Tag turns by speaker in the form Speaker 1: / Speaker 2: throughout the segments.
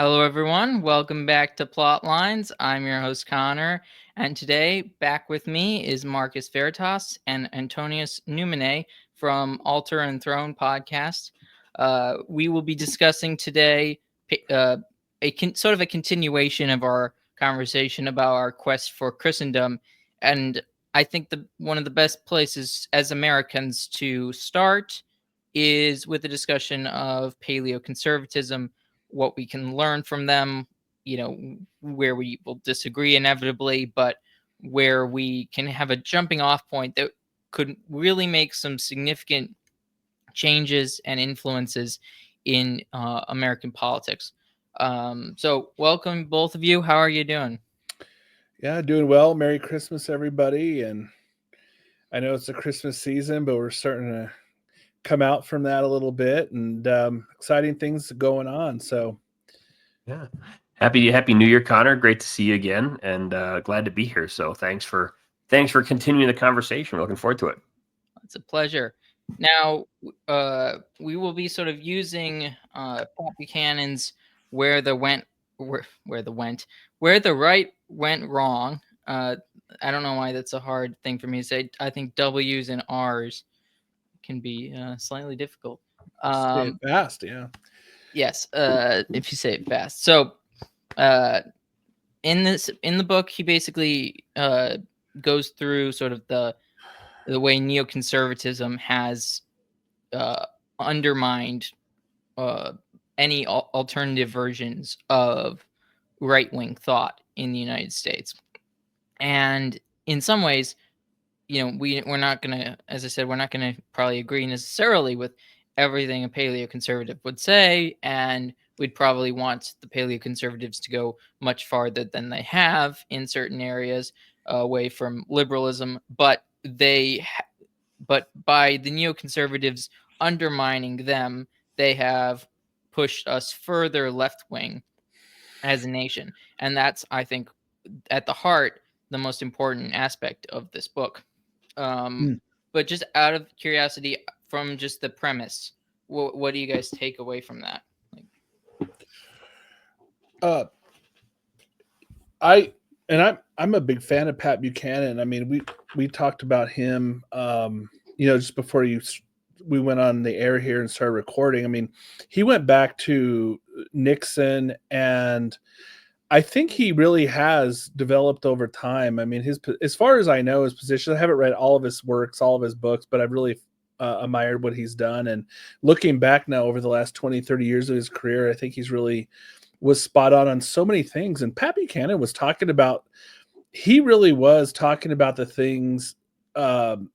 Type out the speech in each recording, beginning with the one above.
Speaker 1: Hello, everyone. Welcome back to Plotlines. I'm your host, Connor, and today back with me is Marcus Veritas and Antonius Numene from Altar and Throne podcast. We will be discussing today sort of a continuation of our conversation about our quest for Christendom, and I think one of the best places as Americans to start is with a discussion of paleoconservatism, what we can learn from them, where we will disagree inevitably, but where we can have a jumping off point that could really make some significant changes and influences in American politics. So welcome, both of you. How are you doing?
Speaker 2: Yeah, doing well. Merry Christmas, everybody. And I know it's a Christmas season, but we're starting to come out from that a little bit, and exciting things going on. So,
Speaker 3: yeah, happy New Year, Connor. Great to see you again, and glad to be here. So, thanks for continuing the conversation. We're looking forward to it.
Speaker 1: It's a pleasure. Now, we will be sort of using Buchanan's "Where the Right Went Wrong." I don't know why that's a hard thing for me to say. I think W's and R's can be slightly difficult.
Speaker 2: say it fast, yeah.
Speaker 1: Yes, if you say it fast. So, in the book, he basically goes through sort of the way neoconservatism has undermined any alternative versions of right-wing thought in the United States. And in some ways, we're not going to, as I said, we're not going to probably agree necessarily with everything a paleoconservative would say, and we'd probably want the paleoconservatives to go much farther than they have in certain areas away from liberalism, but by the neoconservatives undermining them, they have pushed us further left-wing as a nation. And that's, I think, at the heart, the most important aspect of this book. But just out of curiosity, from just the premise, what do you guys take away from that?
Speaker 2: I'm a big fan of Pat Buchanan. I mean, we talked about him, just before we went on the air here and started recording. I mean, he went back to Nixon, and I think he really has developed over time. I mean, as far as I know, his position, I haven't read all of his works, all of his books, but I've really admired what he's done. And looking back now over the last 20, 30 years of his career, I think he's really was spot on so many things. And Pat Buchanan he really was talking about the things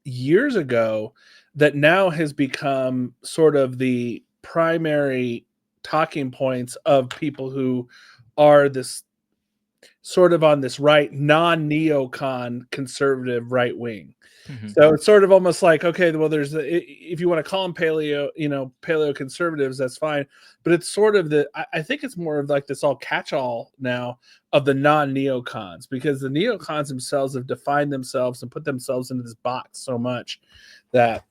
Speaker 2: years ago that now has become sort of the primary talking points of people who are this sort of on this right, non-neocon conservative right wing. Mm-hmm. So it's sort of almost like, okay, well, if you want to call them paleoconservatives, that's fine. But it's sort of I think it's more of like this all catch-all now of the non-neocons, because the neocons themselves have defined themselves and put themselves into this box so much that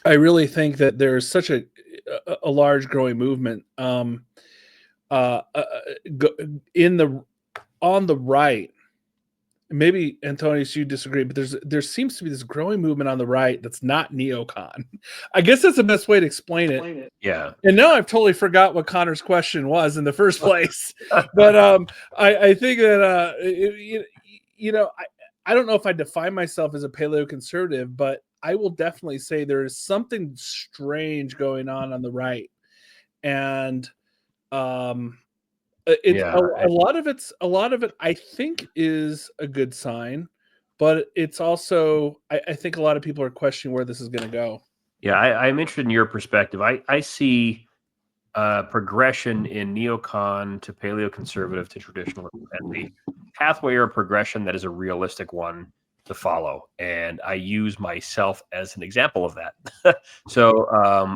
Speaker 2: I really think that there's such a large growing movement on the right. Maybe, Antonius, you disagree, but there seems to be this growing movement on the right that's not neocon. I guess that's the best way to explain it.
Speaker 3: Yeah.
Speaker 2: And now I've totally forgot what Connor's question was in the first place. But I think that I don't know if I define myself as a paleoconservative, but I will definitely say there is something strange going on the right, and a lot of it I think is a good sign, but it's also I think a lot of people are questioning where this is going to go.
Speaker 3: Yeah, I'm interested in your perspective. I see progression in neocon to paleoconservative to traditionalism, and the pathway or progression that is a realistic one to follow. And I use myself as an example of that. So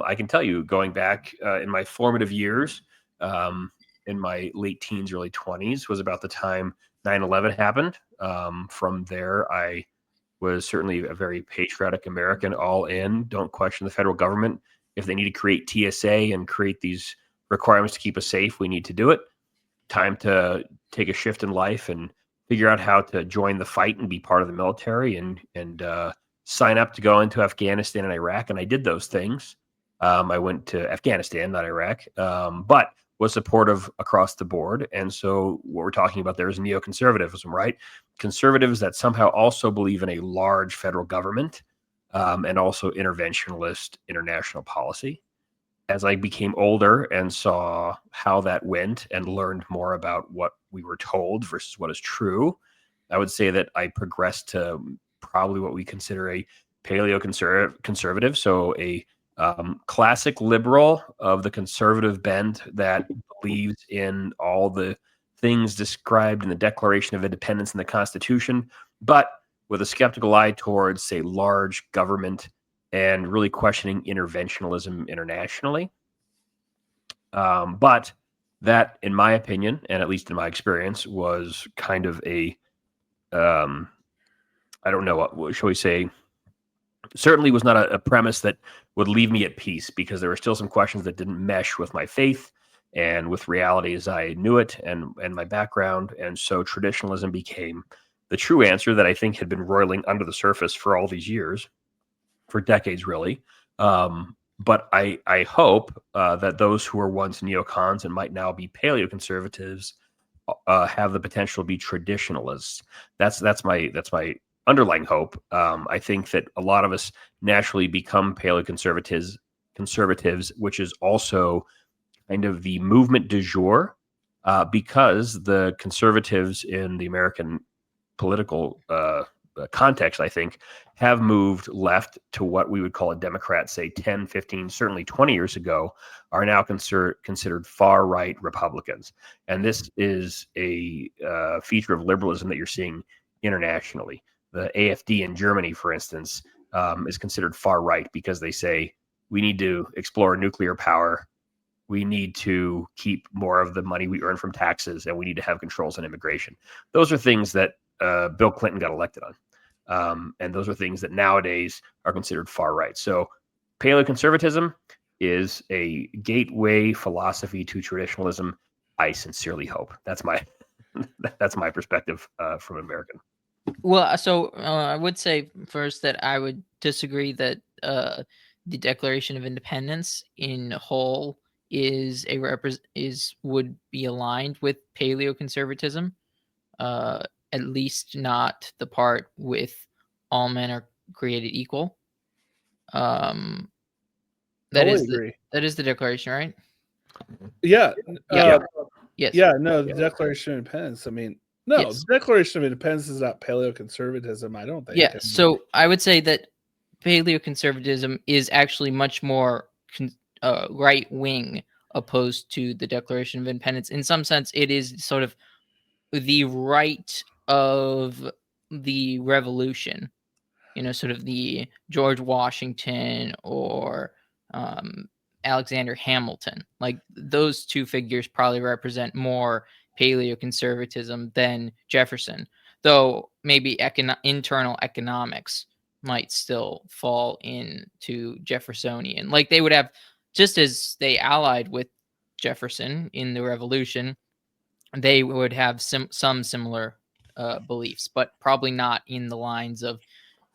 Speaker 3: I can tell you, going back in my formative years, in my late teens, early 20s, was about the time 9/11 happened. From there, I was certainly a very patriotic American, all in. Don't question the federal government. If they need to create TSA and create these requirements to keep us safe, we need to do it. time to take a shift in life and figure out how to join the fight and be part of the military and sign up to go into Afghanistan and Iraq. And I did those things. I went to Afghanistan, not Iraq, but was supportive across the board. And so what we're talking about there is neoconservatism, right? Conservatives that somehow also believe in a large federal government and also interventionist international policy. As I became older and saw how that went and learned more about what we were told versus what is true, I would say that I progressed to probably what we consider a paleoconservative, so a classic liberal of the conservative bent that believes in all the things described in the Declaration of Independence and the Constitution, but with a skeptical eye towards, say, large government and really questioning interventionism internationally. But that, in my opinion, and at least in my experience, was kind of a, I don't know, what shall we say, certainly was not a premise that would leave me at peace, because there were still some questions that didn't mesh with my faith and with reality as I knew it and my background. And so traditionalism became the true answer that I think had been roiling under the surface for all these years, for decades, really. But I hope that those who were once neocons and might now be paleoconservatives have the potential to be traditionalists. That's my underlying hope. I think that a lot of us naturally become paleoconservatives, which is also kind of the movement du jour, because the conservatives in the American political context, I think, have moved left to what we would call a Democrat, say 10, 15, certainly 20 years ago, are now considered far-right Republicans. And this is a feature of liberalism that you're seeing internationally. The AfD in Germany, for instance, is considered far-right because they say, we need to explore nuclear power, we need to keep more of the money we earn from taxes, and we need to have controls on immigration. Those are things that Bill Clinton got elected on. And those are things that nowadays are considered far right. So paleoconservatism is a gateway philosophy to traditionalism. I sincerely hope. That's my perspective from American.
Speaker 1: Well, so I would say first that I would disagree that the Declaration of Independence in whole is would be aligned with paleoconservatism. At least not the part with all men are created equal. That
Speaker 2: Totally
Speaker 1: is
Speaker 2: agree.
Speaker 1: that is the Declaration, right?
Speaker 2: Yeah.
Speaker 1: Yeah. Yes.
Speaker 2: Yeah. No, the Declaration of Independence. I mean, no,
Speaker 1: Yes.
Speaker 2: the Declaration of Independence is not paleoconservatism, I don't think.
Speaker 1: Yeah. So I would say that paleoconservatism is actually much more right wing opposed to the Declaration of Independence. In some sense, it is sort of the right of the revolution, sort of the George Washington or Alexander Hamilton. Like those two figures probably represent more paleoconservatism than Jefferson, though maybe internal economics might still fall into Jeffersonian. Like they would have, just as they allied with Jefferson in the Revolution, they would have some similar beliefs, but probably not in the lines of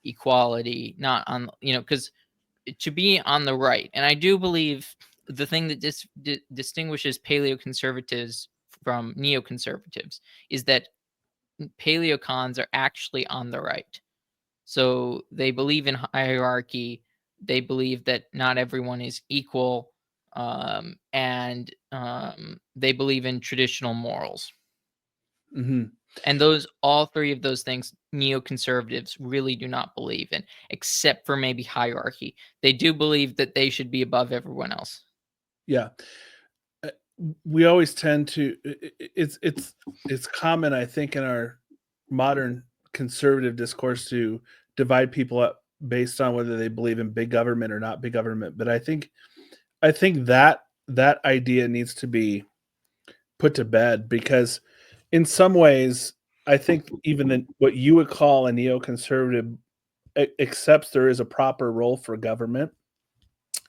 Speaker 1: equality, not on, because to be on the right, and I do believe the thing that distinguishes paleoconservatives from neoconservatives is that paleocons are actually on the right. So they believe in hierarchy. They believe that not everyone is equal, and they believe in traditional morals.
Speaker 2: Mm-hmm.
Speaker 1: And all three of those things, neoconservatives really do not believe in, except for maybe hierarchy. They do believe that they should be above everyone else.
Speaker 2: Yeah. We always tend to, it's common, I think, in our modern conservative discourse to divide people up based on whether they believe in big government or not big government. But I think that idea needs to be put to bed, because in some ways, I think even what you would call a neoconservative accepts there is a proper role for government.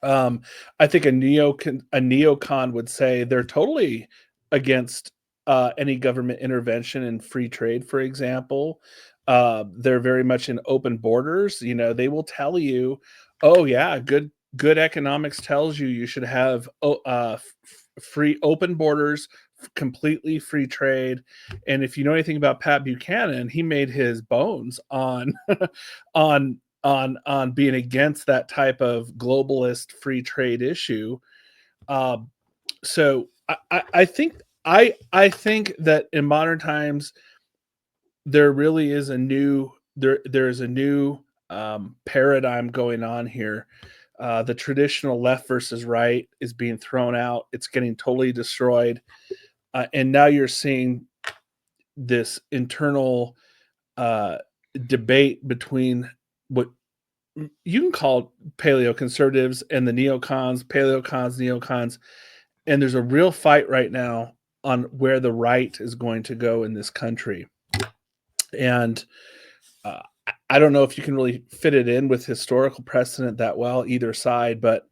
Speaker 2: I think a neocon would say they're totally against any government intervention in free trade, for example. They're very much in open borders. They will tell you, oh yeah, good economics tells you should have free open borders, completely free trade. And if you know anything about Pat Buchanan, he made his bones on on being against that type of globalist free trade issue. So I think that in modern times there really is a new there's a new paradigm going on here. The traditional left versus right is being thrown out. It's getting totally destroyed, and now you're seeing this internal debate between what you can call paleoconservatives and the neocons, neocons, and there's a real fight right now on where the right is going to go in this country. And I don't know if you can really fit it in with historical precedent that well, either side, but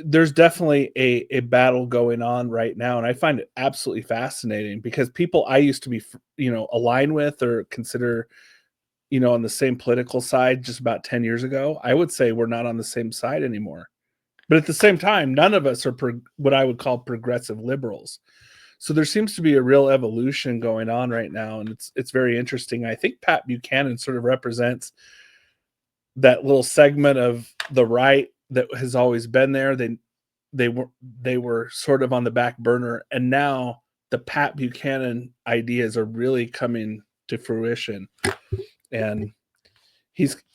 Speaker 2: there's definitely a battle going on right now, and I find it absolutely fascinating because people I used to be, align with or consider, on the same political side just about 10 years ago, I would say we're not on the same side anymore. But at the same time, none of us are what I would call progressive liberals. So there seems to be a real evolution going on right now, and it's very interesting. I think Pat Buchanan sort of represents that little segment of the right that has always been there. They were sort of on the back burner, and now the Pat Buchanan ideas are really coming to fruition. And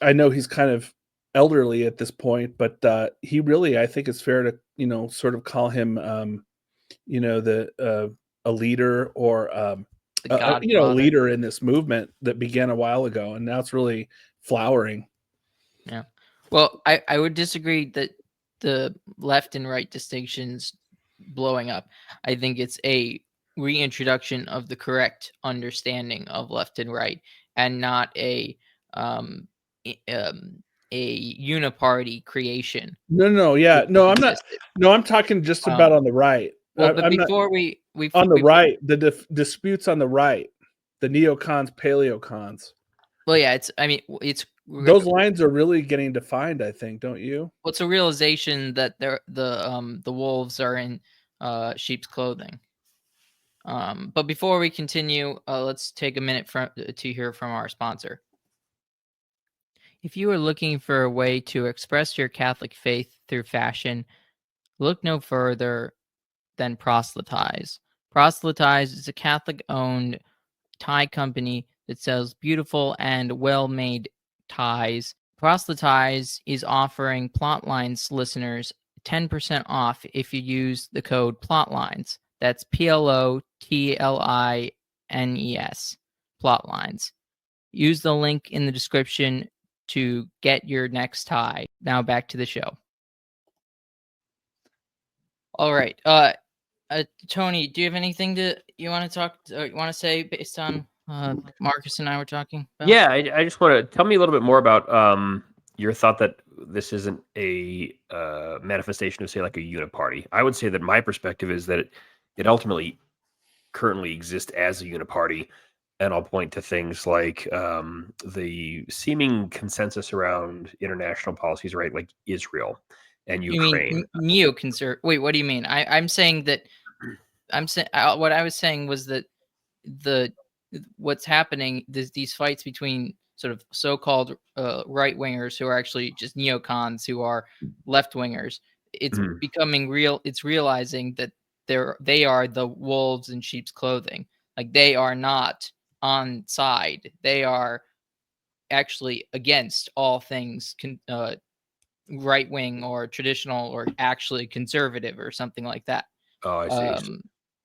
Speaker 2: I know he's kind of elderly at this point, but he really, I think it's fair to, sort of call him, a leader or, a leader in this movement that began a while ago, and now it's really flowering.
Speaker 1: Yeah. Well, I would disagree that the left and right distinctions blowing up. I think it's a reintroduction of the correct understanding of left and right, and not a uniparty creation.
Speaker 2: No, yeah, no, I'm not. No, I'm talking just about on the right.
Speaker 1: Well, but before we
Speaker 2: on the right, the disputes on the right, the neocons, paleocons.
Speaker 1: Well, yeah, it's
Speaker 2: those lines are really getting defined, I think, don't you?
Speaker 1: Well, it's a realization that the wolves are in sheep's clothing. But before we continue, let's take a minute to hear from our sponsor. If you are looking for a way to express your Catholic faith through fashion, look no further than ProselyTies. ProselyTies is a Catholic-owned tie company that sells beautiful and well-made ties. ProselyTies is offering Plotlines listeners 10% off if you use the code Plotlines. That's PLOTLINES, Plotlines. Use the link in the description to get your next tie. Now back to the show. All right. Tony, do you have anything you want to say based on Marcus and I were talking about?
Speaker 3: Yeah, I just want to tell me a little bit more about your thought that this isn't a manifestation of, say, like a uniparty. I would say that my perspective is that it ultimately currently exists as a uniparty, and I'll point to things like the seeming consensus around international policies, right, like Israel and Ukraine.
Speaker 1: You mean neoconservative? Wait, what do you mean? I'm saying that what I was saying was that what's happening, these fights between sort of so-called right wingers who are actually just neocons who are left wingers. It's becoming real. It's realizing that they are the wolves in sheep's clothing. Like, they are not on side. They are actually against all things right wing or traditional or actually conservative or something like that.
Speaker 3: Oh, I see.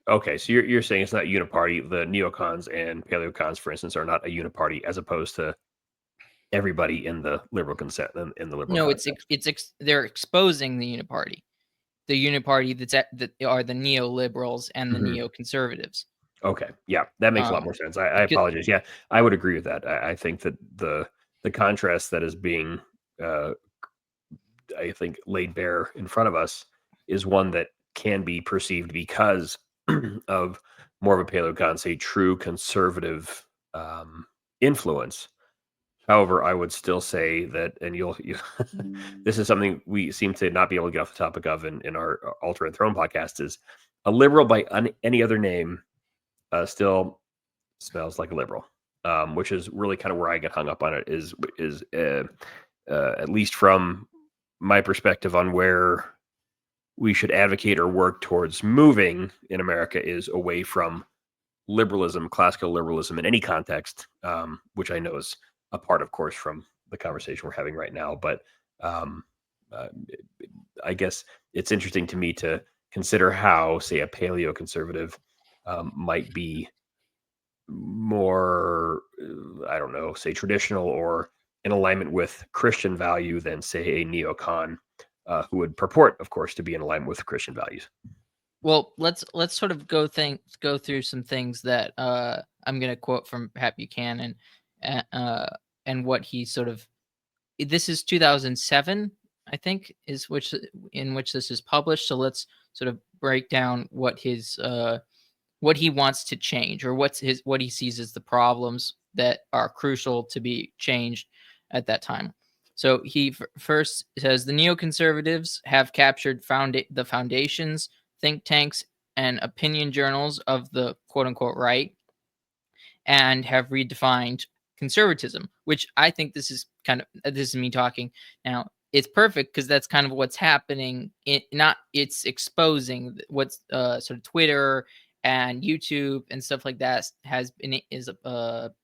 Speaker 3: Okay, so you're saying it's not uniparty. The neocons and paleocons, for instance, are not a uniparty, as opposed to everybody in the liberal consent in the liberal.
Speaker 1: No, they're exposing the uniparty that are the neoliberals and the neoconservatives.
Speaker 3: Okay, yeah, that makes a lot more sense. I apologize. Yeah, I would agree with that. I think that the contrast that is being, I think, laid bare in front of us is one that can be perceived because of more of a paleocon, say true conservative influence. However, I would still say that, and you this is something we seem to not be able to get off the topic of in our Altar and Throne podcast, is a liberal by any other name still smells like a liberal, which is really kind of where I get hung up on it, is at least from my perspective on where we should advocate or work towards moving in America is away from liberalism, classical liberalism in any context, which I know is apart, of course, from the conversation we're having right now. But I guess it's interesting to me to consider how, say, a paleoconservative might be more, I don't know, say traditional or in alignment with Christian value than, say, a neocon who would purport, of course, to be in alignment with Christian values.
Speaker 1: Well, let's sort of go through some things that I'm going to quote from Pat Buchanan, and what he sort of. This is 2007, I think, in which this is published. So let's sort of break down what his what he wants to change, or what he sees as the problems that are crucial to be changed at that time. So he first says the neoconservatives have captured the foundations, think tanks, and opinion journals of the quote-unquote right, and have redefined conservatism, which I think this is me talking now. It's perfect because that's kind of what's happening. It's exposing what's sort of Twitter and YouTube and stuff like that is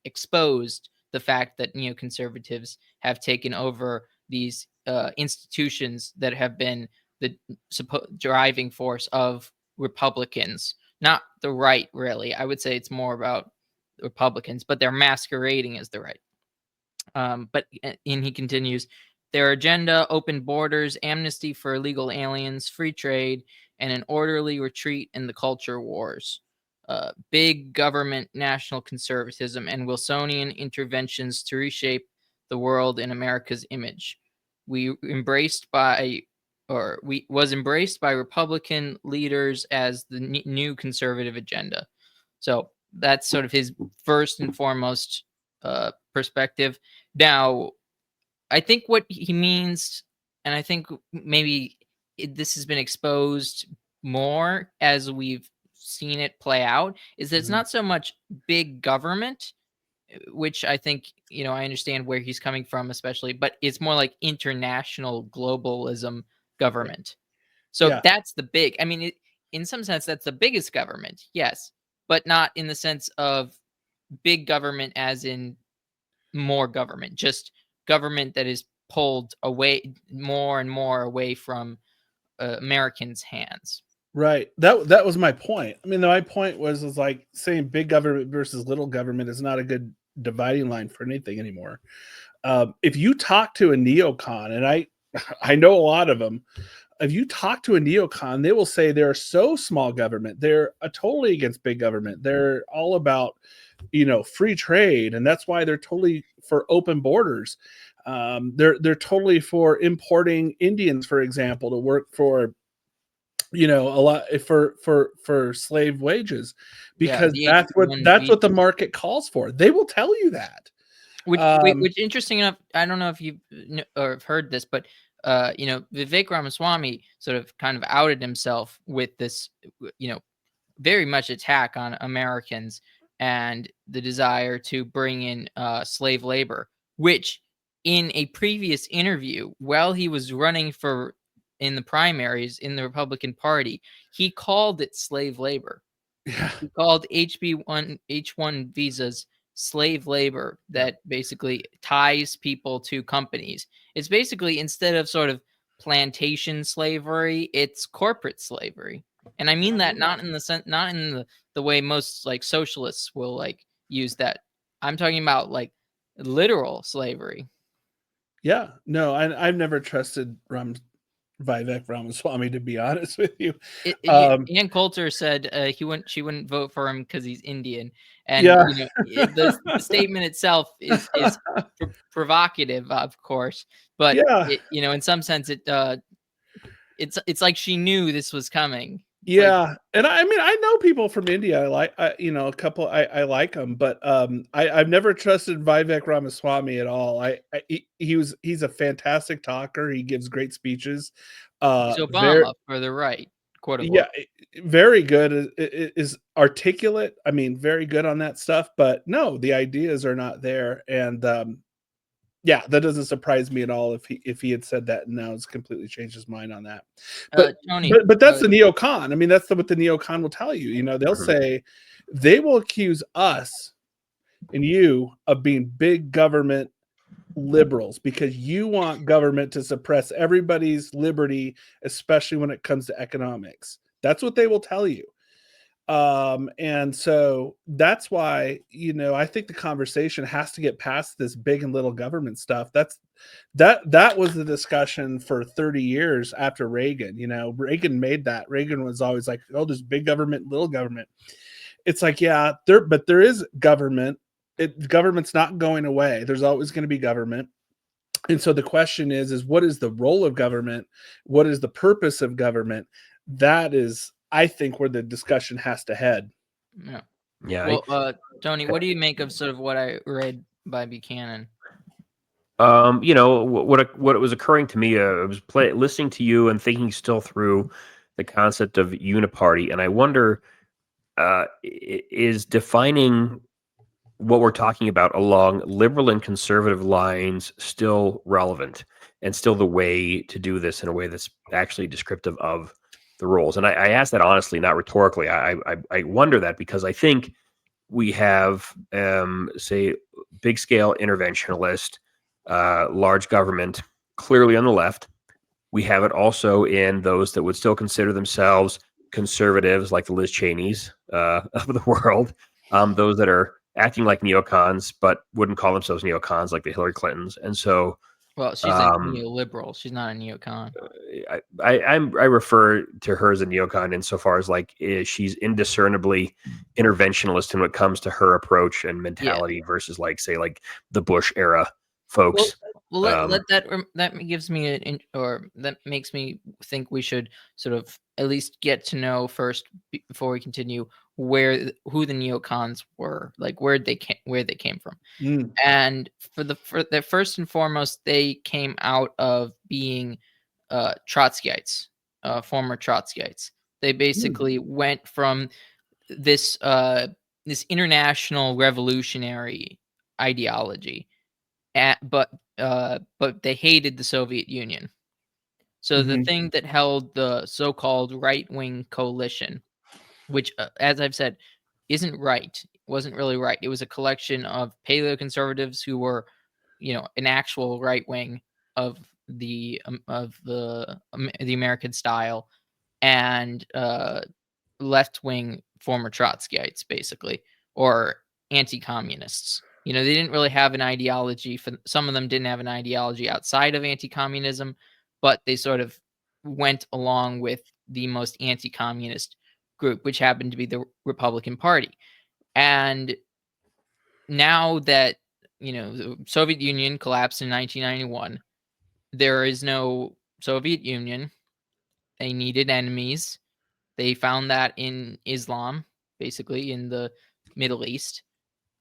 Speaker 1: exposed the fact that neoconservatives have taken over these institutions that have been the driving force of Republicans, not the right, really. I would say it's more about Republicans, but they're masquerading as the right. And he continues, their agenda: open borders, amnesty for illegal aliens, free trade, and an orderly retreat in the culture wars. Big government, national conservatism, and Wilsonian interventions to reshape the world in America's image. Was embraced by Republican leaders as the new conservative agenda. So that's sort of his first and foremost perspective. Now, I think what he means, and I think maybe this has been exposed more as we've seen it play out, is that it's not so much big government, which I think, I understand where he's coming from, especially, but it's more like international globalism government. So that's the big, in some sense, that's the biggest government, yes, but not in the sense of big government as in more government, just government that is pulled away more and more away from Americans' hands.
Speaker 2: Right. That was my point. My point was like saying big government versus little government is not a good dividing line for anything anymore. If you talk to a neocon, and I know a lot of them, if you talk to a neocon, they will say they're so small government. They're totally against big government. They're all about, free trade, and that's why they're totally for open borders. They're totally for importing Indians, for example, to work for, a lot for slave wages, because that's what the market calls for. They will tell you that.
Speaker 1: Which interesting enough, I don't know if you've or have heard this, but Vivek Ramaswamy sort of kind of outed himself with this, very much attack on Americans and the desire to bring in slave labor, which in a previous interview, while he was running in the primaries in the Republican Party, he called it slave labor.
Speaker 2: Yeah.
Speaker 1: He called H1 visas slave labor that basically ties people to companies. It's basically, instead of sort of plantation slavery, it's corporate slavery. And I mean that not in the way most like socialists will like use that. I'm talking about like literal slavery.
Speaker 2: Yeah, no, I've never trusted Vivek Ramaswamy, to be honest with you.
Speaker 1: Ann Coulter said she wouldn't vote for him because he's Indian, and the statement itself is provocative, of course, but in some sense it's like she knew this was coming.
Speaker 2: Yeah, and I mean, I know people from India. A couple. I like them, but I've never trusted Vivek Ramaswamy at all. He's a fantastic talker. He gives great speeches.
Speaker 1: He's
Speaker 2: Very
Speaker 1: Obama for the right, quote
Speaker 2: yeah,
Speaker 1: unquote.
Speaker 2: very good. Is articulate. I mean, very good on that stuff. But no, the ideas are not there, and yeah, that doesn't surprise me at all if he had said that and now has completely changed his mind on that. But
Speaker 1: Tony,
Speaker 2: but that's the neocon. I mean, that's what the neocon will tell you. They'll
Speaker 3: Mhm.
Speaker 2: say they will accuse us and you of being big government liberals because you want government to suppress everybody's liberty, especially when it comes to economics. That's what they will tell you. And so that's why I think the conversation has to get past this big and little government stuff. That was the discussion for 30 years after Reagan. Reagan made that. Reagan was always like, oh, there's big government, little government. It's like, yeah, there is government. Government's not going away. There's always going to be government. And so the question is what is the role of government? What is the purpose of government? That is, I think, where the discussion has to head.
Speaker 1: yeah.
Speaker 3: Yeah.
Speaker 1: Well, Tony, what do you make of sort of what I read by Buchanan?
Speaker 3: What was occurring to me, I was listening to you and thinking still through the concept of uniparty, and I wonder, is defining what we're talking about along liberal and conservative lines still relevant and still the way to do this in a way that's actually descriptive of the roles? And I ask that honestly, not rhetorically. I wonder that because I think we have, say, big scale interventionalist, large government, clearly on the left. We have it also in those that would still consider themselves conservatives, like the Liz Cheneys of the world, those that are acting like neocons, but wouldn't call themselves neocons, like the Hillary Clintons. And so,
Speaker 1: Well, she's a neoliberal. She's not a neocon.
Speaker 3: I refer to her as a neocon insofar as she's indiscernibly interventionalist in what comes to her approach and mentality versus say the Bush era folks.
Speaker 1: Well, that gives me that makes me think we should sort of at least get to know first before we continue who the neocons were, like where they came from. And for the first and foremost, they came out of being Trotskyites, former Trotskyites. They basically went from this international revolutionary ideology, but they hated the Soviet Union. So the thing that held the so-called right-wing coalition, which, as I've said, wasn't really right. It was a collection of paleoconservatives who were, an actual right wing of the American style, and left wing former Trotskyites, basically, or anti-communists. They didn't really have an ideology. Some of them didn't have an ideology outside of anti-communism, but they sort of went along with the most anti-communist group, which happened to be the Republican Party. And now that the Soviet Union collapsed in 1991, there is no Soviet Union. They needed enemies. They found that in Islam, basically in the Middle East,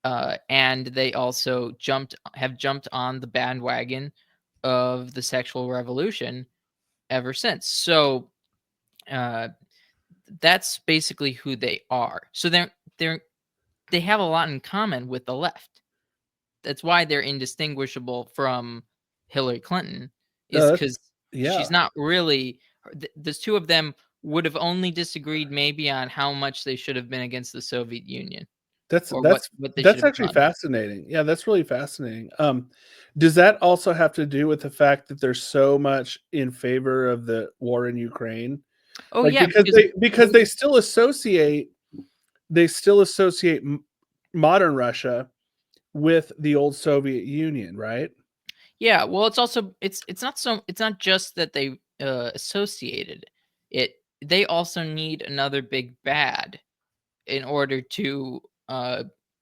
Speaker 1: and they also have jumped on the bandwagon of the sexual revolution ever since. So that's basically who they are. So they have a lot in common with the left. That's why they're indistinguishable from Hillary Clinton, is because she's not really. The two of them would have only disagreed maybe on how much they should have been against the Soviet Union, or what they should have
Speaker 2: Actually
Speaker 1: done.
Speaker 2: fascinating. Yeah, that's really fascinating. Does that also have to do with the fact that they're so much in favor of the war in Ukraine?
Speaker 1: Oh
Speaker 2: Like
Speaker 1: yeah,
Speaker 2: because they still associate modern Russia with the old Soviet Union, right?
Speaker 1: yeah. Well, it's also it's not just that they associated it. They also need another big bad in order to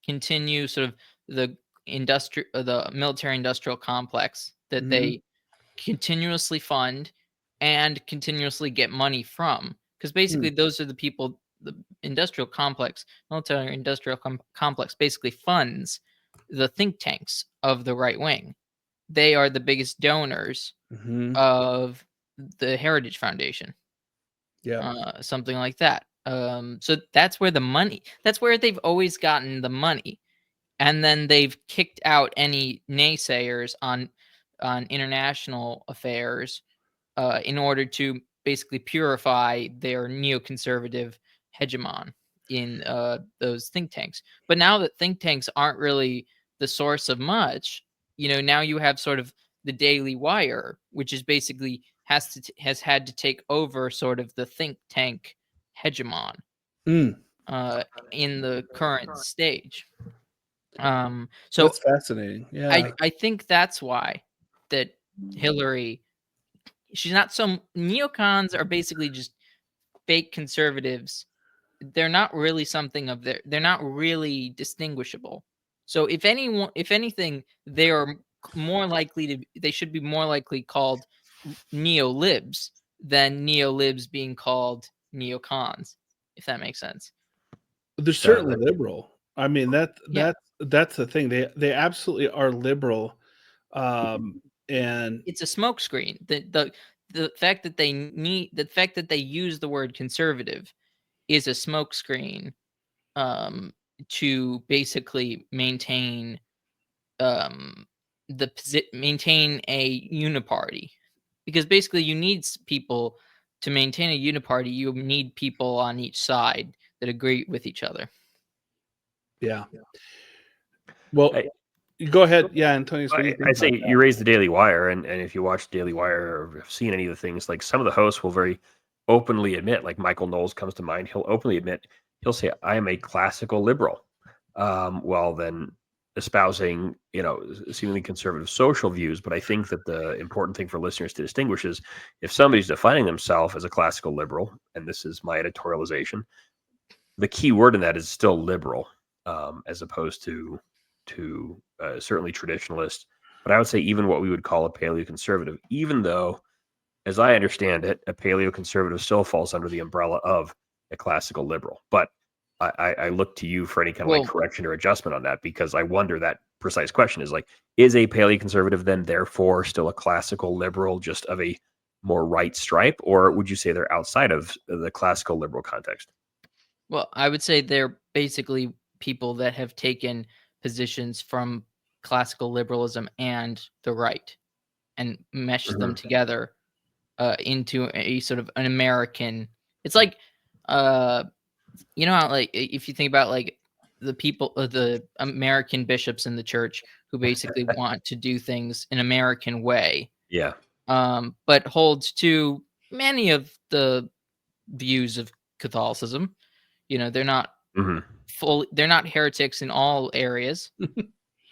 Speaker 1: continue sort of the the military industrial complex that they continuously fund and continuously get money from, because basically those are the people. The industrial complex, military industrial complex, basically funds the think tanks of the right wing. They are the biggest donors of the Heritage Foundation. Something like that. So that's where that's where they've always gotten the money. And then they've kicked out any naysayers on international affairs in order to basically purify their neoconservative hegemon in those think tanks. But now that think tanks aren't really the source of much, now you have sort of the Daily Wire, which is basically has had to take over sort of the think tank hegemon in the current stage. So
Speaker 2: that's fascinating. Yeah,
Speaker 1: I think that's why that Hillary, she's not so. Neocons are basically just fake conservatives. They're not really something of their. They're not really distinguishable. So if anything, they are more likely to. They should be more likely called neo-libs than neo-libs being called neocons, if that makes sense.
Speaker 2: they're certainly liberal. I mean, that's the thing. They absolutely are liberal, and
Speaker 1: it's a smokescreen. The fact that they use the word conservative is a smokescreen to basically maintain maintain a uniparty, because basically you need people to maintain a uniparty. You need people on each side that agree with each other.
Speaker 2: Yeah. Well, go ahead. Yeah, Antonius.
Speaker 3: I'd say you raised the Daily Wire, and if you watch Daily Wire or have seen any of the things, like some of the hosts will very openly admit, like Michael Knowles comes to mind, he'll openly admit, he'll say, I am a classical liberal, while then espousing, seemingly conservative social views. But I think that the important thing for listeners to distinguish is if somebody's defining themselves as a classical liberal, and this is my editorialization, the key word in that is still liberal, as opposed to certainly traditionalist, but I would say even what we would call a paleoconservative, even though, as I understand it, a paleoconservative still falls under the umbrella of a classical liberal. But I look to you for any kind of like correction or adjustment on that, because I wonder that precise question is like, is a paleoconservative then therefore still a classical liberal, just of a more right stripe, or would you say they're outside of the classical liberal context?
Speaker 1: Well, I would say they're basically people that have taken positions from classical liberalism and the right and meshed them together into a sort of an American. It's like, how like if you think about like the people, the American bishops in the church who basically want to do things an American way.
Speaker 3: Yeah.
Speaker 1: But holds to many of the views of Catholicism. They're not they're not heretics in all areas,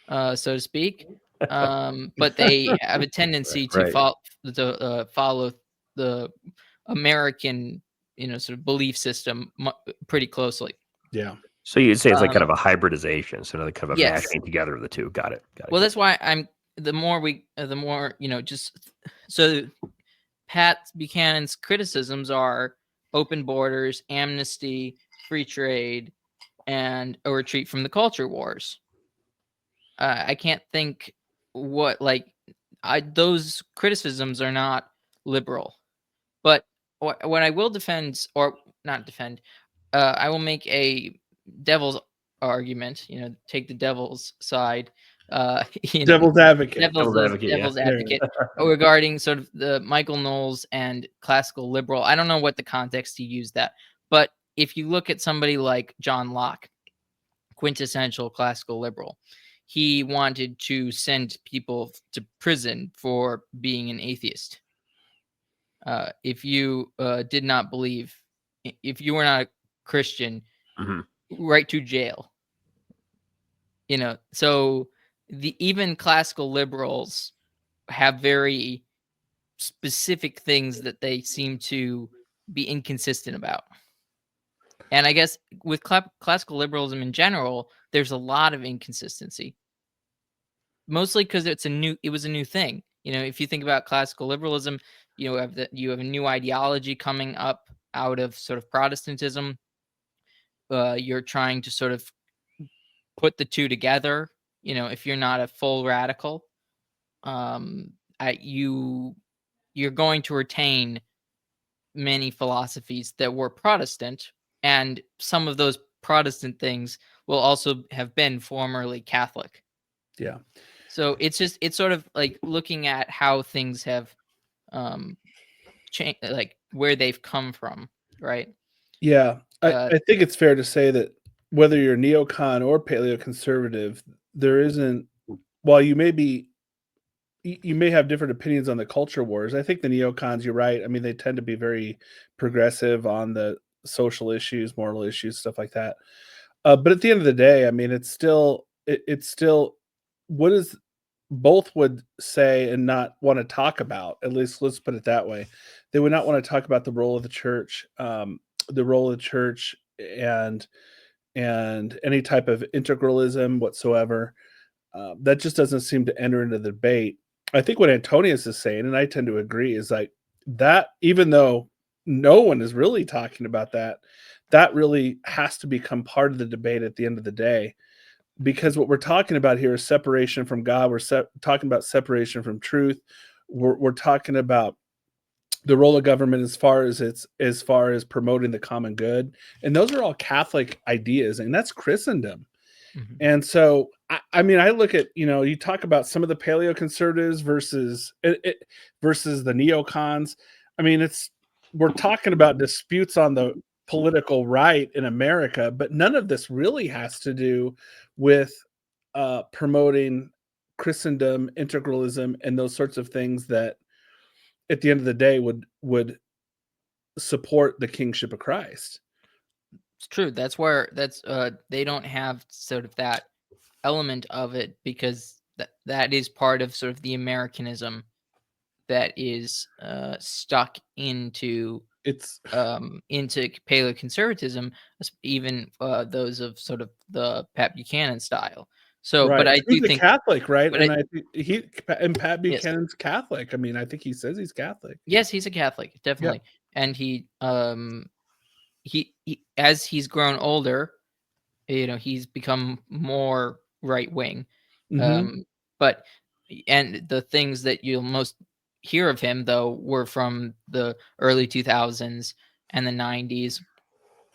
Speaker 1: so to speak. But they have a tendency to follow the American, sort of belief system pretty closely.
Speaker 2: Yeah.
Speaker 3: So you'd say it's like kind of a hybridization, so another kind of a
Speaker 1: Yes.
Speaker 3: mashing together of the two. Got it.
Speaker 1: Well, that's why the more just so Pat Buchanan's criticisms are open borders, amnesty, free trade, and a retreat from the culture wars. I can't think what those criticisms are not liberal. But what I will defend, or not defend, I will make a devil's argument. Take the devil's side.
Speaker 2: Devil's advocate.
Speaker 1: Devil's advocate regarding sort of the Michael Knowles and classical liberal. I don't know what the context he used that, but if you look at somebody like John Locke, quintessential classical liberal, he wanted to send people to prison for being an atheist. If you did not believe, if you were not a Christian, right to jail. So even classical liberals have very specific things that they seem to be inconsistent about. And I guess with classical liberalism in general, there's a lot of inconsistency. Mostly because it was a new thing. If you think about classical liberalism, you have a new ideology coming up out of sort of Protestantism. You're trying to sort of put the two together. If you're not a full radical, you're going to retain many philosophies that were Protestant, and some of those Protestant things will also have been formerly Catholic.
Speaker 2: Yeah.
Speaker 1: So it's sort of like looking at how things have changed, like where they've come from, right?
Speaker 2: Yeah. I think it's fair to say that whether you're neocon or paleoconservative, there isn't, while you may have different opinions on the culture wars. I think the neocons, you're right. I mean, they tend to be very progressive on the social issues, moral issues, stuff like that. But at the end of the day, I mean, it's still what is both would say and not want to talk about. At least let's put it that way. They would not want to talk about the role of the church, and any type of integralism whatsoever. That just doesn't seem to enter into the debate. I think what Antonius is saying, and I tend to agree, is like that, even though no one is really talking about that, that really has to become part of the debate at the end of the day. Because what we're talking about here is separation from God. We're talking about separation from truth. We're talking about the role of government as far as promoting the common good. And those are all Catholic ideas, and that's Christendom.
Speaker 1: Mm-hmm.
Speaker 2: And so, I mean, I look at, you talk about some of the paleoconservatives versus the neocons. I mean, we're talking about disputes on the political right in America, but none of this really has to do with promoting Christendom, integralism, and those sorts of things that, at the end of the day, would support the kingship of Christ.
Speaker 1: It's true. That's where they don't have sort of that element of it, because that is part of sort of the Americanism that is stuck into paleoconservatism, even those of sort of the Pat Buchanan style. So,
Speaker 2: right.
Speaker 1: But I do
Speaker 2: He's
Speaker 1: think
Speaker 2: Catholic, right?
Speaker 1: But
Speaker 2: And I think Pat
Speaker 1: Yes.
Speaker 2: Buchanan's Catholic. I mean, I think he says he's Catholic.
Speaker 1: Yes, he's a Catholic, definitely. And he as he's grown older, he's become more right wing.
Speaker 2: Mhm.
Speaker 1: But and the things that you'll most hear of him, though, were from the early 2000s and the 90s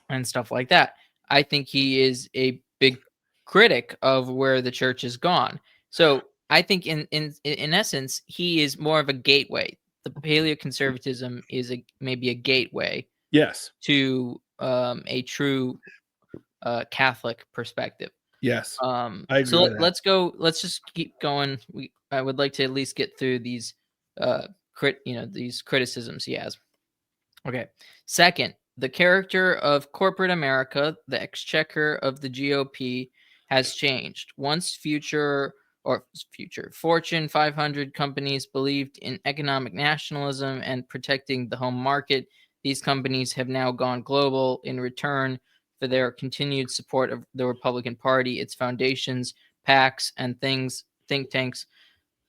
Speaker 1: and stuff like that. I think he is a big critic of where the church has gone. So I think in essence, he is more of a gateway. The paleoconservatism is maybe a gateway
Speaker 2: Yes.
Speaker 1: to a true Catholic perspective.
Speaker 2: Yes. I agree
Speaker 1: So
Speaker 2: with that.
Speaker 1: let's go. Let's just keep going. I would like to at least get through these these criticisms he has. Okay. Second, the character of corporate America, the exchequer of the GOP, has changed. Once Fortune 500 companies believed in economic nationalism and protecting the home market, these companies have now gone global in return for their continued support of the Republican Party, its foundations, PACs, and think tanks.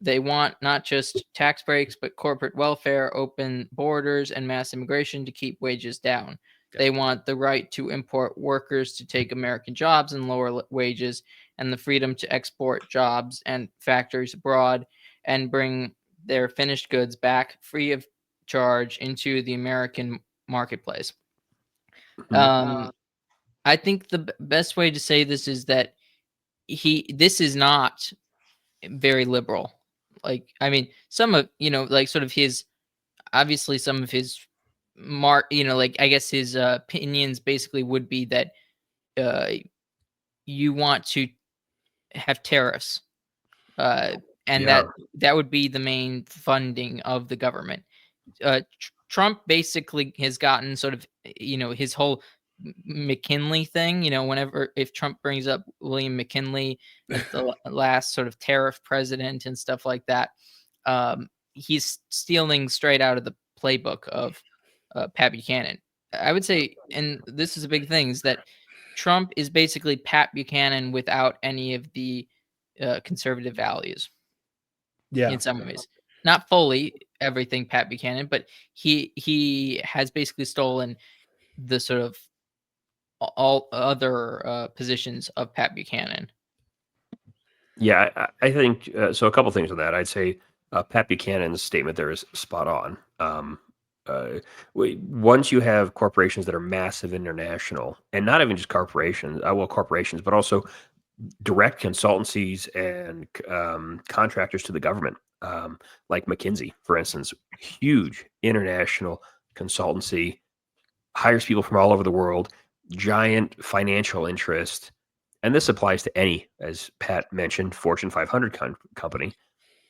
Speaker 1: They want not just tax breaks, but corporate welfare, open borders, and mass immigration to keep wages down. They want the right to import workers to take American jobs and lower wages, and the freedom to export jobs and factories abroad and bring their finished goods back free of charge into the American marketplace. I think the best way to say this is that this is not very liberal. Like, I mean, some of, like sort of his, obviously some of his like, I guess his opinions basically would be that uh, you want to have tariffs, and that would be the main funding of the government. Trump basically has gotten sort of, his whole McKinley thing, whenever if Trump brings up William McKinley as the last sort of tariff president and stuff like that, he's stealing straight out of the playbook of Pat Buchanan. I would say, and this is a big thing, is that Trump is basically Pat Buchanan without any of the conservative values.
Speaker 2: Yeah.
Speaker 1: In some ways. not fully everything Pat Buchanan, but he has basically stolen the sort of all other positions of Pat Buchanan.
Speaker 3: Yeah, I think so. A couple things with that. I'd say Pat Buchanan's statement there is spot on. Once you have corporations that are massive international, and not even just corporations, corporations, but also direct consultancies and contractors to the government, like McKinsey, for instance, huge international consultancy, hires people from all over the world, giant financial interest. And this applies to any, as Pat mentioned, Fortune 500 company.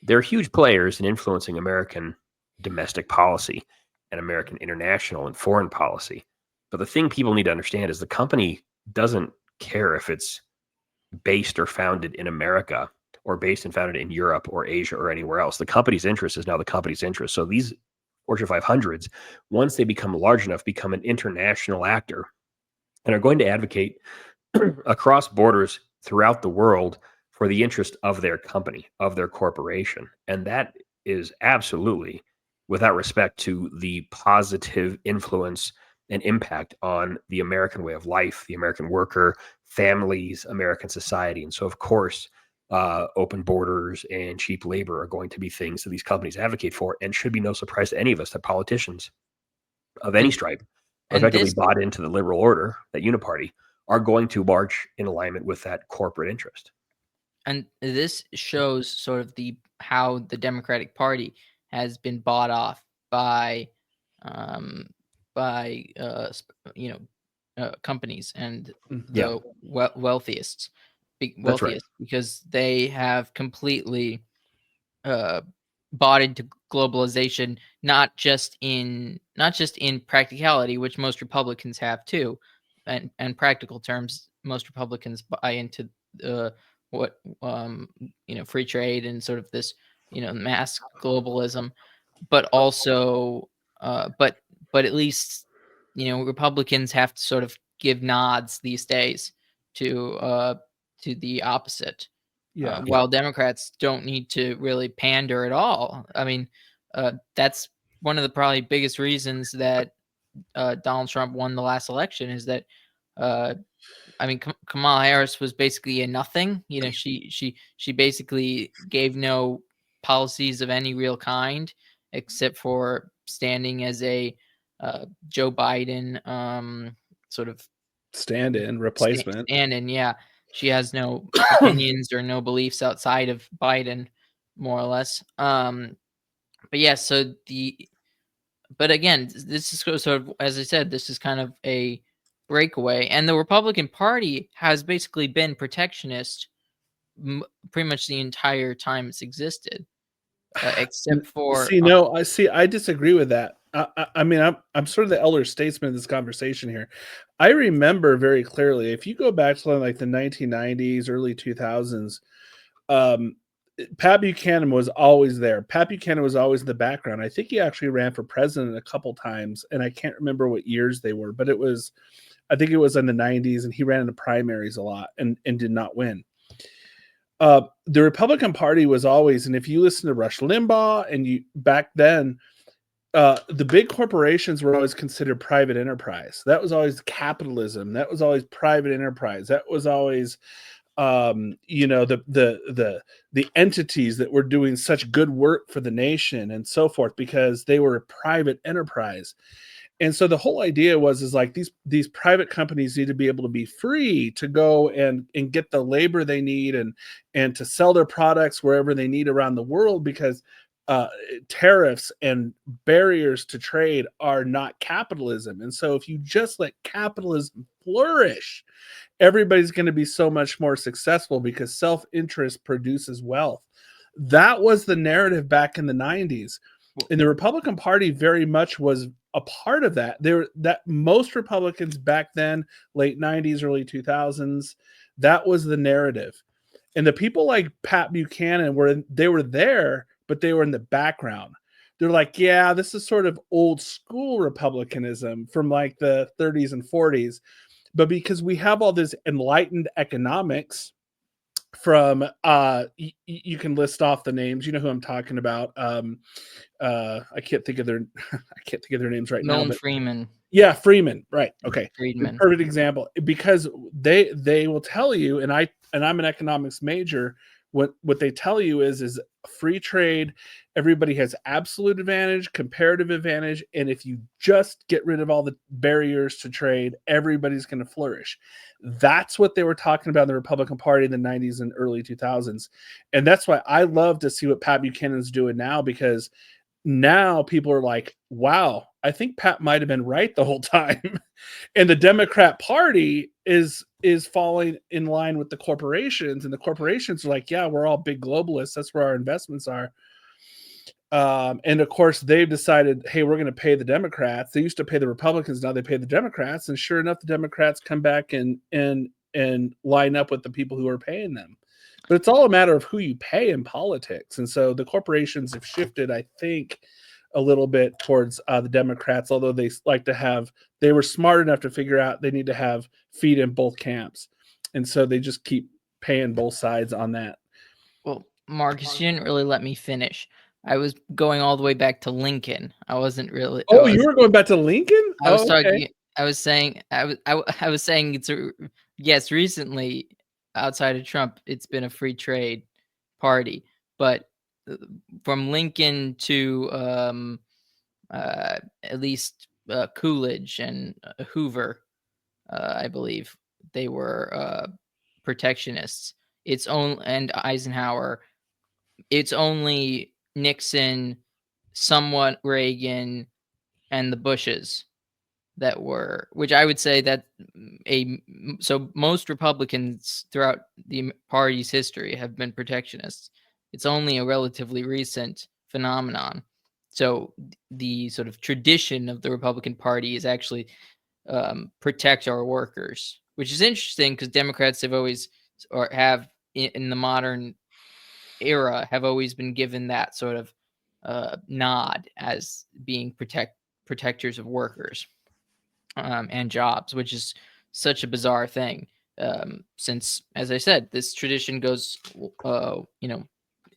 Speaker 3: They're huge players in influencing American domestic policy and American international and foreign policy. But the thing people need to understand is the company doesn't care if it's based or founded in America or based and founded in Europe or Asia or anywhere else. The company's interest is now the company's interest. So these Fortune 500s, once they become large enough, become an international actor and are going to advocate across borders throughout the world for the interest of their company, of their corporation. And that is absolutely without respect to the positive influence and impact on the American way of life, the American worker, families, American society. And so, of course, open borders and cheap labor are going to be things that these companies advocate for, and should be no surprise to any of us that politicians of any stripe, effectively bought into the liberal order, that Uniparty, are going to march in alignment with that corporate interest.
Speaker 1: And this shows sort of how the Democratic Party has been bought off by companies and the wealthiest,
Speaker 3: right.
Speaker 1: because they have completely bought into globalization, not just in practicality, which most Republicans have too, and practical terms. Most Republicans buy into free trade and sort of this mass globalism, but also but at least Republicans have to sort of give nods these days to the opposite. While Democrats don't need to really pander at all. I mean, that's one of the probably biggest reasons that Donald Trump won the last election, is that Kamala Harris was basically a nothing. She basically gave no policies of any real kind, except for standing as a Joe Biden sort of
Speaker 2: stand-in replacement.
Speaker 1: Stand-in, yeah. She has no opinions or no beliefs outside of Biden, more or less. But yeah, but again, this is sort of, as I said, this is kind of a breakaway, and the Republican Party has basically been protectionist pretty much the entire time it's existed, except for
Speaker 2: I disagree with that. I mean, I'm sort of the elder statesman in this conversation here. I remember very clearly, if you go back to like the 1990s, early 2000s, Pat Buchanan was always there. Pat Buchanan was always in the background. I think he actually ran for president a couple times, and I can't remember what years they were, but I think it was in the 90s, and he ran in the primaries a lot and did not win. The Republican Party was always, and if you listen to Rush Limbaugh, and back then, the big corporations were always considered private enterprise. That was always capitalism. That was always private enterprise. That was always, the entities that were doing such good work for the nation and so forth, because they were a private enterprise. And so the whole idea is like these private companies need to be able to be free to go and get the labor they need and to sell their products wherever they need around the world, because tariffs and barriers to trade are not capitalism. And so if you just let capitalism flourish, everybody's going to be so much more successful, because self-interest produces wealth. That was the narrative back in the 90s. And the Republican Party very much was a part of that. Most Republicans back then, late 90s, early 2000s, that was the narrative. And the people like Pat Buchanan were there, but they were in the background. They're like, yeah, this is sort of old school Republicanism from like the 30s and 40s. But because we have all this enlightened economics, from you can list off the names. You know who I'm talking about. I can't think of their names right now.
Speaker 1: Milton
Speaker 2: But
Speaker 1: Freeman.
Speaker 2: yeah, Freeman. Right. Okay.
Speaker 1: Friedman.
Speaker 2: Perfect example, because they will tell you, and I'm an economics major. What they tell you is free trade. Everybody has absolute advantage, comparative advantage, and if you just get rid of all the barriers to trade, everybody's going to flourish. That's what they were talking about in the Republican Party in the 90s and early 2000s. And that's why I love to see what Pat Buchanan's doing now, because now people are like, wow, I think Pat might have been right the whole time. And the Democrat Party is falling in line with the corporations, and the corporations are like, yeah, we're all big globalists. That's where our investments are. And of course, they've decided, hey, we're going to pay the Democrats. They used to pay the Republicans, now they pay the Democrats. And sure enough, the Democrats come back and line up with the people who are paying them. But it's all a matter of who you pay in politics. And so the corporations have shifted, I think, a little bit towards the Democrats, although they were smart enough to figure out they need to have feet in both camps. And so they just keep paying both sides on that.
Speaker 1: Well, Marcus, you didn't really let me finish. I was going all the way back to Lincoln. I wasn't really.
Speaker 2: Oh, you were going back to Lincoln?
Speaker 1: I was
Speaker 2: talking.
Speaker 1: Okay. I was saying. I was saying yes. Recently, outside of Trump, it's been a free trade party, but from Lincoln to at least Coolidge and Hoover, I believe they were protectionists. And Eisenhower. It's only Nixon, somewhat Reagan, and the Bushes that were, which I would say that so most Republicans throughout the party's history have been protectionists. It's only a relatively recent phenomenon. So the sort of tradition of the Republican Party is actually protect our workers, which is interesting because Democrats have always, or have in the modern era, have always been given that sort of nod as being protectors of workers and jobs, which is such a bizarre thing. Since, as I said, this tradition goes,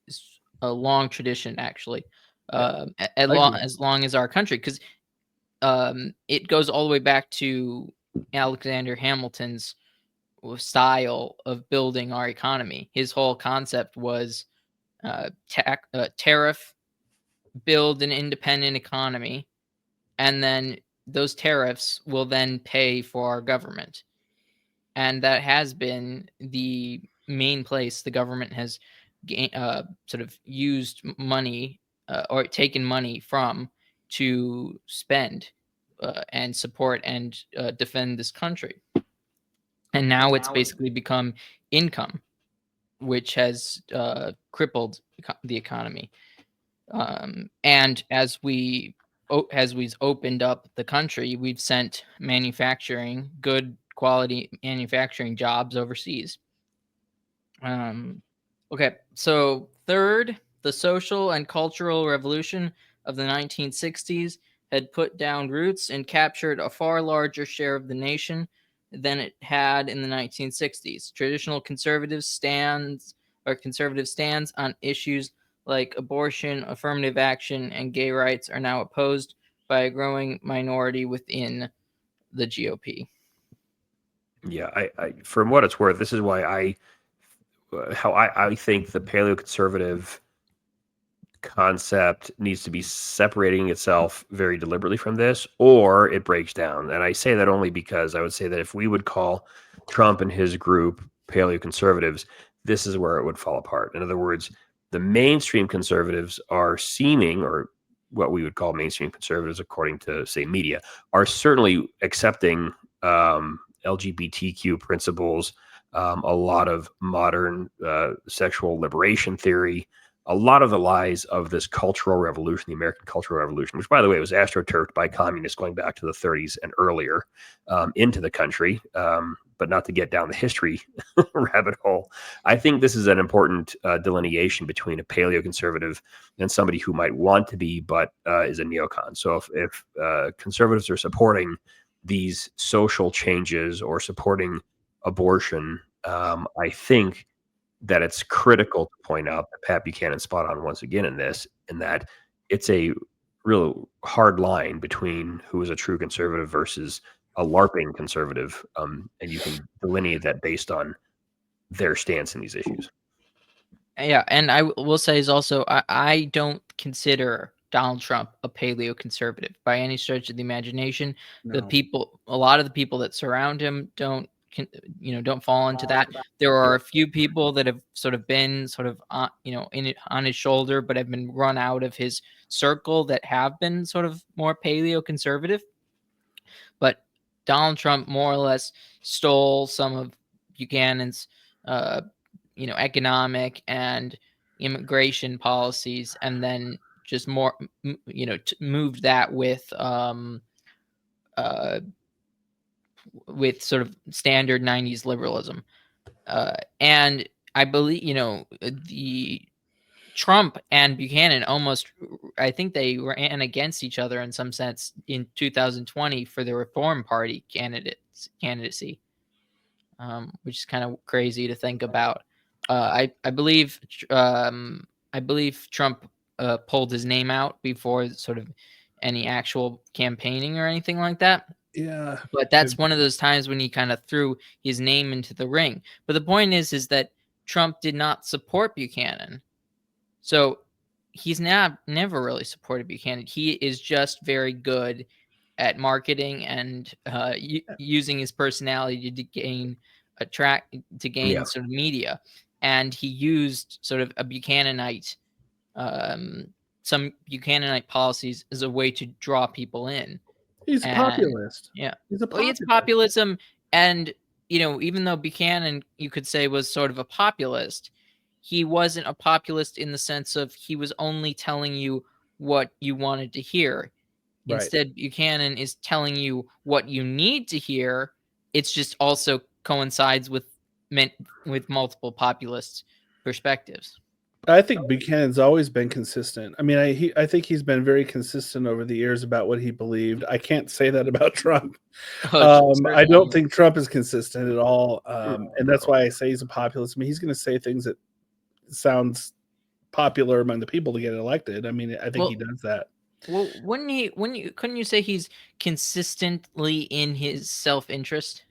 Speaker 1: is a long tradition actually, as long as our country, because it goes all the way back to Alexander Hamilton's style of building our economy. His whole concept was tariff, build an independent economy, and then those tariffs will then pay for our government. And that has been the main place the government has sort of used money or taken money from to spend and support and defend this country. And now it's basically become income, which has crippled the economy. And as we've opened up the country, we've sent good quality manufacturing jobs overseas. Okay, so third, the social and cultural revolution of the 1960s had put down roots and captured a far larger share of the nation than it had in the 1960s. Traditional conservative stands on issues like abortion, affirmative action, and gay rights are now opposed by a growing minority within the GOP.
Speaker 3: Yeah, I from what it's worth, this is why I think the paleoconservative concept needs to be separating itself very deliberately from this, or it breaks down. And I say that only because I would say that if we would call Trump and his group paleoconservatives, this is where it would fall apart. In other words, the mainstream conservatives are seeming, or what we would call mainstream conservatives, according to, say, media, are certainly accepting LGBTQ principles, a lot of modern sexual liberation theory, a lot of the lies of this cultural revolution, the American Cultural Revolution, which, by the way, was astroturfed by communists going back to the 30s and earlier into the country, but not to get down the history rabbit hole. I think this is an important delineation between a paleoconservative and somebody who might want to be, but is a neocon. So if conservatives are supporting these social changes or supporting abortion, I think that it's critical to point out that Pat Buchanan's spot on once again in this, in that it's a real hard line between who is a true conservative versus a LARPing conservative, and you can delineate that based on their stance in these issues.
Speaker 1: Yeah, and I will say is also I don't consider Donald Trump a paleoconservative by any stretch of the imagination. The
Speaker 2: No.
Speaker 1: people, a lot of the people that surround him don't fall into that. There are a few people that have sort of been sort of on his shoulder, but have been run out of his circle that have been sort of more paleoconservative. But Donald Trump more or less stole some of Buchanan's economic and immigration policies, and then just more, moved that with sort of standard 90s liberalism. And I believe, the Trump and Buchanan I think they ran against each other in some sense in 2020 for the Reform Party candidacy, which is kind of crazy to think about. I believe Trump pulled his name out before sort of any actual campaigning or anything like that.
Speaker 2: Yeah,
Speaker 1: But that's one of those times when he kind of threw his name into the ring. But the point is that Trump did not support Buchanan. So he's never really supported Buchanan. He is just very good at marketing and using his personality to gain sort of media. And he used sort of some Buchananite policies as a way to draw people in.
Speaker 2: He's a populist.
Speaker 1: Yeah,
Speaker 2: He's a populist.
Speaker 1: It's populism, and even though Buchanan, you could say, was sort of a populist, he wasn't a populist in the sense of he was only telling you what you wanted to hear.
Speaker 2: Right.
Speaker 1: Instead, Buchanan is telling you what you need to hear. It's just also coincides with multiple populist perspectives.
Speaker 2: I think Buchanan's always been consistent. I mean, I think he's been very consistent over the years about what he believed. I can't say that about Trump. I don't think Trump is consistent at all, and that's why I say he's a populist. I mean, he's going to say things that sounds popular among the people to get elected. I mean, I think he does that.
Speaker 1: Well, couldn't you say he's consistently in his self-interest?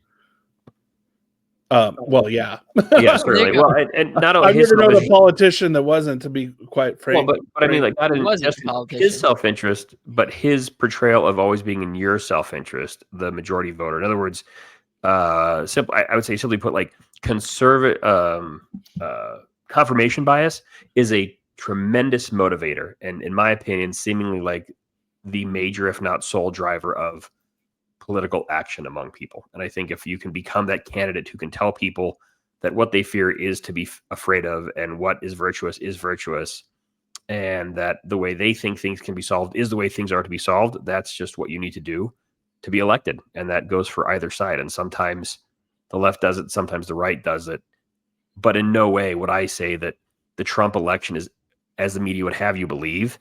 Speaker 2: Well, yeah.
Speaker 3: Yeah, certainly. Well, and not only
Speaker 2: I've never known a politician that wasn't, to be quite frank.
Speaker 3: Well, but I mean, like, not in just his self-interest, but his portrayal of always being in your self-interest, the majority voter. In other words, I would say simply put, like, confirmation bias is a tremendous motivator, and in my opinion, seemingly like the major, if not sole, driver of political action among people. And I think if you can become that candidate who can tell people that what they fear is to be afraid of, and what is virtuous, and that the way they think things can be solved is the way things are to be solved, that's just what you need to do to be elected. And that goes for either side. And sometimes the left does it, sometimes the right does it. But in no way would I say that the Trump election is, as the media would have you believe,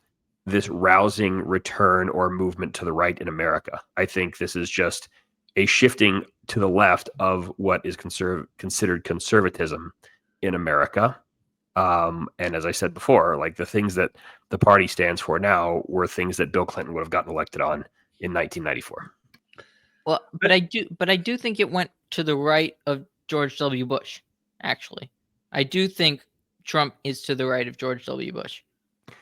Speaker 3: this rousing return or movement to the right in America. I think this is just a shifting to the left of what is considered conservatism in America. And as I said before, like, the things that the party stands for now were things that Bill Clinton would have gotten elected on in 1994.
Speaker 1: Well, but I do think it went to the right of George W. Bush. Actually, I do think Trump is to the right of George W. Bush.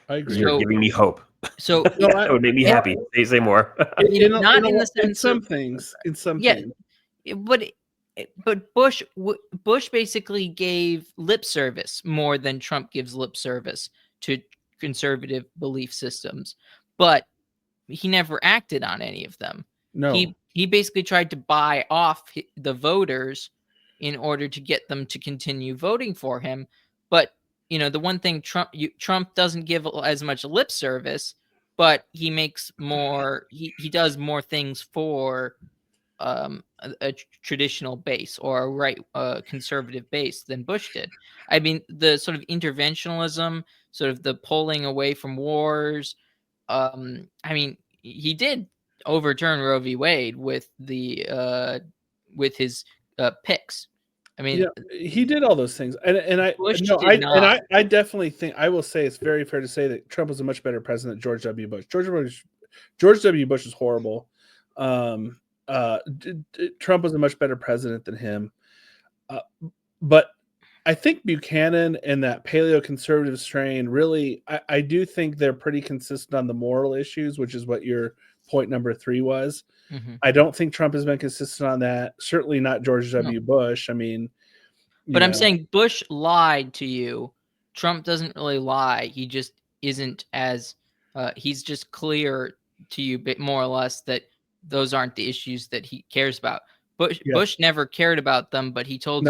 Speaker 2: I agree.
Speaker 3: You're giving me hope.
Speaker 1: So
Speaker 3: that would make me happy. Say more.
Speaker 1: Not in the sense
Speaker 2: in some things. In some things.
Speaker 1: But Bush basically gave lip service more than Trump gives lip service to conservative belief systems, but he never acted on any of them.
Speaker 2: No,
Speaker 1: he basically tried to buy off the voters in order to get them to continue voting for him. But the one thing Trump doesn't give as much lip service, but he makes more. He does more things for a traditional base or a right conservative base than Bush did. I mean, the sort of interventionalism, sort of the pulling away from wars. I mean, he did overturn Roe v. Wade with his picks. I mean,
Speaker 2: he did all those things, and
Speaker 1: Bush did not.
Speaker 2: I definitely think, I will say it's very fair to say that Trump was a much better president than George W. Bush. George W. Bush is horrible. Trump was a much better president than him, but I think Buchanan and that paleoconservative strain really, I do think they're pretty consistent on the moral issues, which is what your point number 3 was.
Speaker 1: Mhm.
Speaker 2: I don't think Trump has been consistent on that. Certainly not George W. Bush. I mean,
Speaker 1: But I'm saying Bush lied to you. Trump doesn't really lie. He just isn't as he's just clear to you, bit more or less, that those aren't the issues that he cares about. Bush never cared about them, but he told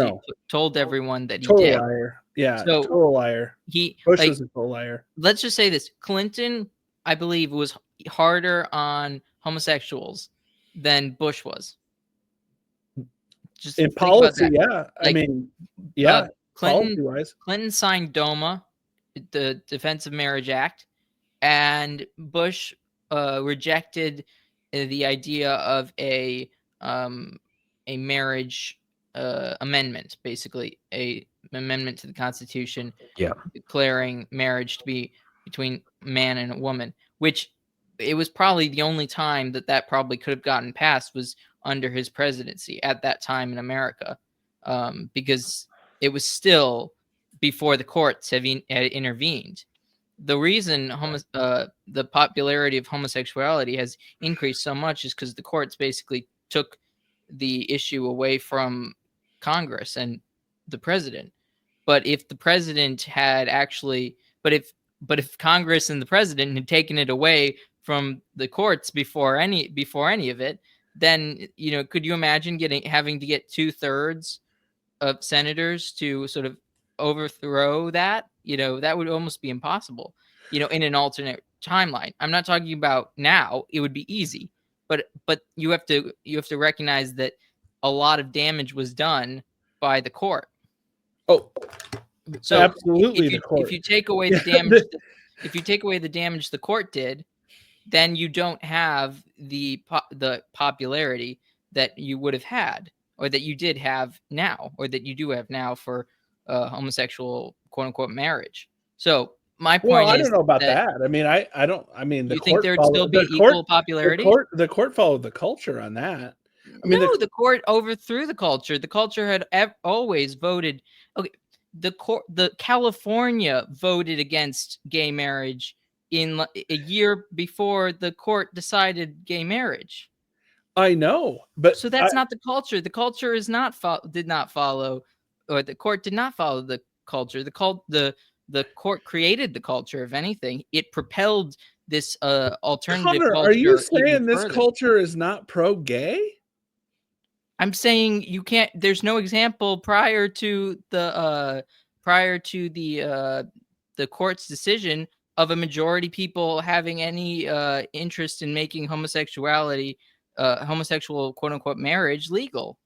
Speaker 1: everyone that he
Speaker 2: total
Speaker 1: did.
Speaker 2: liar. Yeah,
Speaker 1: So
Speaker 2: total liar. Bush was a total liar.
Speaker 1: Let's just say this: Clinton, I believe, was harder on homosexuals than Bush was. Just
Speaker 2: in
Speaker 1: think
Speaker 2: policy,
Speaker 1: about that.
Speaker 2: I mean, policy-wise.
Speaker 1: Clinton signed DOMA, the Defense of Marriage Act, and Bush rejected the idea of a marriage amendment, basically a amendment to the Constitution, declaring marriage to be between a man and a woman, which it was probably the only time that probably could have gotten passed was under his presidency at that time in America, because it was still before the courts had intervened. The reason the popularity of homosexuality has increased so much is because the courts basically took the issue away from Congress and the president. But if the president had actually, but if Congress and the president had taken it away from the courts before any of it, then could you imagine having to get 2/3 of senators to sort of overthrow that? That would almost be impossible. In an alternate timeline. I'm not talking about now. It would be easy, but you have to recognize that a lot of damage was done by the court.
Speaker 2: Oh,
Speaker 1: so
Speaker 2: absolutely, the court.
Speaker 1: If you take away the damage, if you take away the damage the court did, then you don't have the popularity that you would have had, or that you did have now, or that you do have now for homosexual quote unquote marriage. So my point is,
Speaker 2: I don't know about that. I mean, I don't. I mean,
Speaker 1: you think there'd still be equal popularity?
Speaker 2: The court followed the culture on that.
Speaker 1: I mean, the court overthrew the culture. The culture had always voted. Okay, the California voted against gay marriage in a year before the court decided gay marriage.
Speaker 2: I know, but
Speaker 1: so that's not the culture. The culture is did not follow, or the court did not follow the culture. The court created the culture. If anything, it propelled this alternative
Speaker 2: Connor,
Speaker 1: culture.
Speaker 2: Are you saying this culture is not pro-gay?
Speaker 1: I'm saying you can't. There's no example prior to the court's decision of a majority people having any interest in making homosexual quote unquote marriage legal.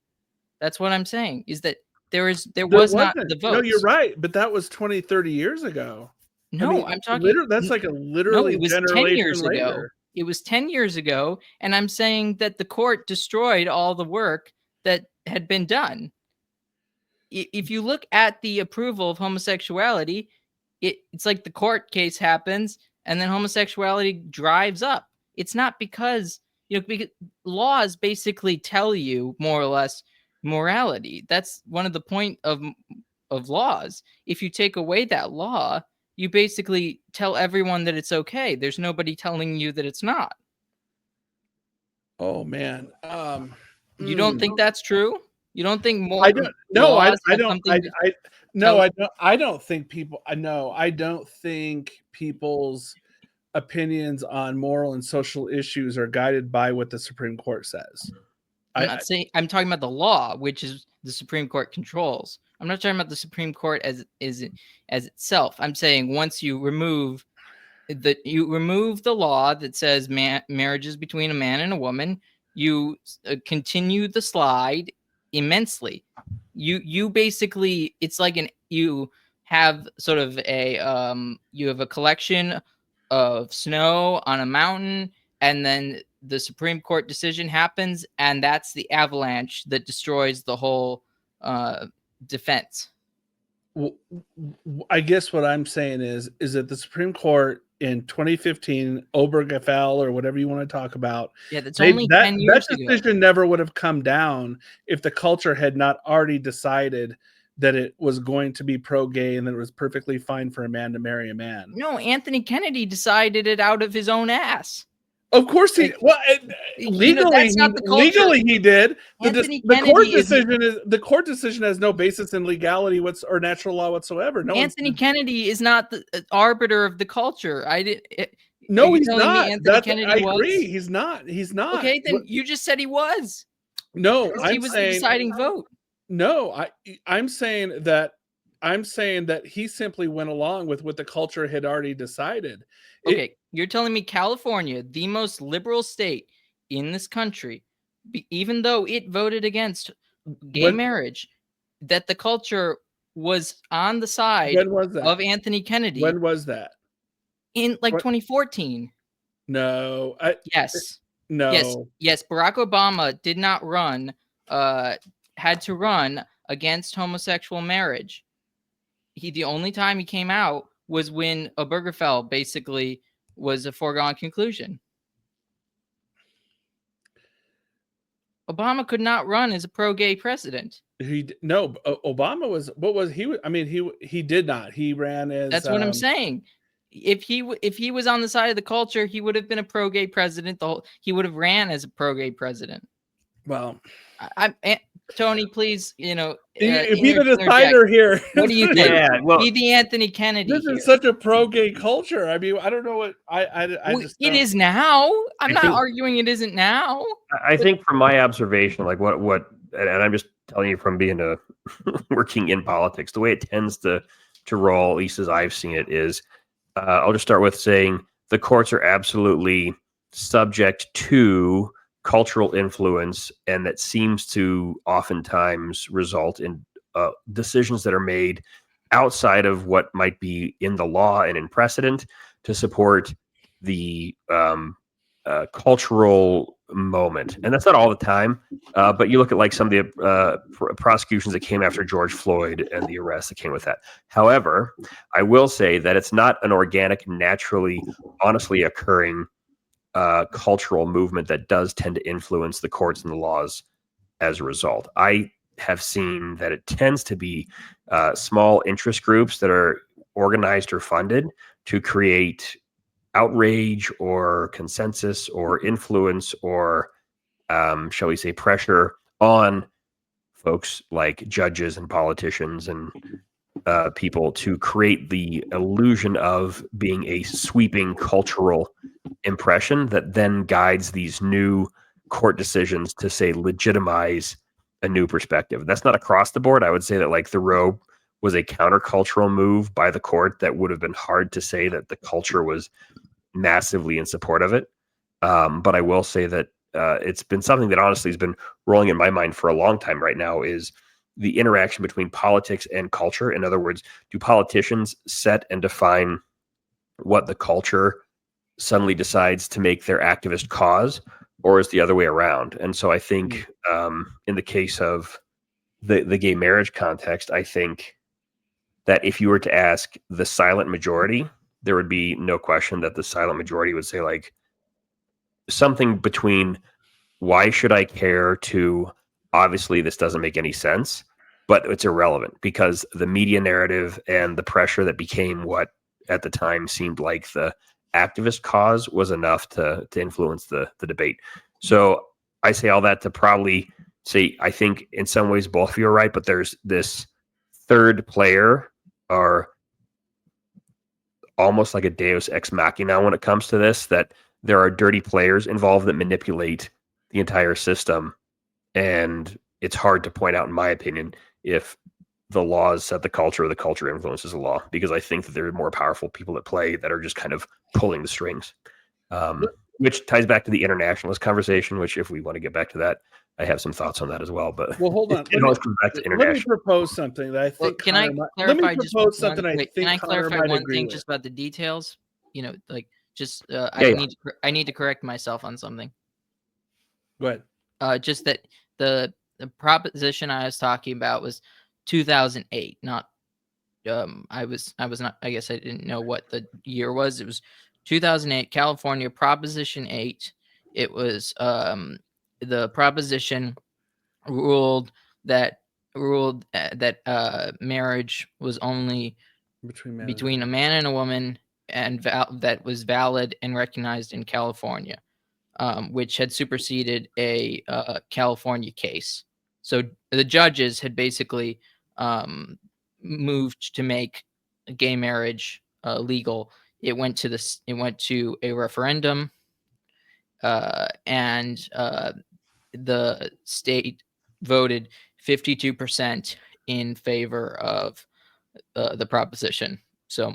Speaker 1: That's what I'm saying, is that there was not the votes.
Speaker 2: No, you're right, but that was 20, 30 years ago.
Speaker 1: No, I mean, I'm talking.
Speaker 2: That's like literally
Speaker 1: it was 10 years ago. It was 10 years ago, and I'm saying that the court destroyed all the work that had been done. If you look at the approval of homosexuality, it's like the court case happens, and then homosexuality drives up. It's not because because laws basically tell you more or less morality. That's one of the point of laws. If you take away that law, you basically tell everyone that it's okay. There's nobody telling you that it's not.
Speaker 2: Oh man.
Speaker 1: You don't think that's true? You don't think more?
Speaker 2: I don't. No, I don't. I don't think people. No, I don't think people's opinions on moral and social issues are guided by what the Supreme Court says.
Speaker 1: I'm not saying. I'm talking about the law, which is the Supreme Court controls. I'm not talking about the Supreme Court as itself. I'm saying once you remove the law that says marriage is between a man and a woman, you continue the slide immensely. You basically, it's like you have sort of you have a collection of snow on a mountain, and then the Supreme Court decision happens, and that's the avalanche that destroys the whole defense.
Speaker 2: I guess what I'm saying is that the Supreme Court in 2015, Obergefell or whatever you want to talk about,
Speaker 1: Yeah, that's only 10 years
Speaker 2: that
Speaker 1: ago.
Speaker 2: decision never would have come down if the culture had not already decided that it was going to be pro-gay and that it was perfectly fine for a man to marry a man.
Speaker 1: No, Anthony Kennedy decided it out of his own ass.
Speaker 2: Of course he. Well, legally,
Speaker 1: that's not the culture.
Speaker 2: legally he did.
Speaker 1: Anthony
Speaker 2: The court
Speaker 1: Kennedy
Speaker 2: decision is the court decision has no basis in legality or natural law whatsoever. No,
Speaker 1: Anthony Kennedy is not the arbiter of the culture.
Speaker 2: No, he's not.
Speaker 1: Kennedy
Speaker 2: I agree. He's not. He's not.
Speaker 1: Okay, then you just said he was.
Speaker 2: No,
Speaker 1: he was the deciding vote.
Speaker 2: No, I'm saying that he simply went along with what the culture had already decided.
Speaker 1: Okay, you're telling me California, the most liberal state in this country, even though it voted against gay marriage, that the culture was on the side of Anthony Kennedy.
Speaker 2: When was that?
Speaker 1: In 2014.
Speaker 2: No.
Speaker 1: Yes.
Speaker 2: No.
Speaker 1: Yes. Barack Obama did not run, had to run against homosexual marriage. The only time he came out was when Obergefell basically was a foregone conclusion. Obama could not run as a pro-gay president.
Speaker 2: Obama was. What was he? I mean, he did not. He ran as.
Speaker 1: That's what I'm saying. If he was on the side of the culture, he would have been a pro-gay president. He would have ran as a pro-gay president.
Speaker 2: Well,
Speaker 1: Tony, please,
Speaker 2: be the decider here.
Speaker 1: What do you think?
Speaker 3: Yeah, well,
Speaker 1: be the Anthony Kennedy.
Speaker 2: This is such a pro-gay culture. I mean, I don't know what
Speaker 1: it is now. I'm not arguing it isn't now.
Speaker 3: I think from my observation, like what, and I'm just telling you from being working in politics, the way it tends to roll, at least as I've seen it, is I'll just start with saying the courts are absolutely subject to cultural influence, and that seems to oftentimes result in decisions that are made outside of what might be in the law and in precedent to support the cultural moment. And that's not all the time, but you look at like some of the prosecutions that came after George Floyd and the arrests that came with that. However, I will say that it's not an organic, naturally, honestly occurring cultural movement that does tend to influence the courts and the laws as a result. I have seen that it tends to be small interest groups that are organized or funded to create outrage or consensus or influence or, shall we say, pressure on folks like judges and politicians and people to create the illusion of being a sweeping cultural impression that then guides these new court decisions to, say, legitimize a new perspective. That's not across the board. I would say that like the Roe was a countercultural move by the court that would have been hard to say that the culture was massively in support of it. But I will say that it's been something that honestly has been rolling in my mind for a long time right now, is the interaction between politics and culture. In other words, do politicians set and define what the culture suddenly decides to make their activist cause, or is the other way around? And so I think in the case of the gay marriage context, I think that if you were to ask the silent majority, there would be no question that the silent majority would say like something between why should I care to obviously this doesn't make any sense, but it's irrelevant because the media narrative and the pressure that became what at the time seemed like the activist cause was enough to influence the debate. So I say all that to probably say, I think in some ways both of you are right, but there's this third player or almost like a deus ex machina when it comes to this, that there are dirty players involved that manipulate the entire system. And it's hard to point out, in my opinion, if the laws set the culture or the culture influences the law, because I think that there are more powerful people at play that are just kind of pulling the strings, which ties back to the internationalist conversation, which if we want to get back to that, I have some thoughts on that as well. But
Speaker 2: well, hold on.
Speaker 3: It always comes back to international.
Speaker 2: Let me propose something that I think.
Speaker 1: Well, can I clarify just one thing
Speaker 2: with.
Speaker 1: just about the details? You know, like just
Speaker 3: I
Speaker 1: need to correct myself on something.
Speaker 2: Go ahead.
Speaker 1: Just that the proposition I was talking about was 2008, not I was not, I guess I didn't know what the year was. It was 2008, California, Proposition 8. It was the proposition ruled that marriage was only between a man and a woman, and that was valid and recognized in California, which had superseded a California case. So the judges had basically moved to make gay marriage legal. It went to a referendum, and the state voted 52% in favor of the proposition. So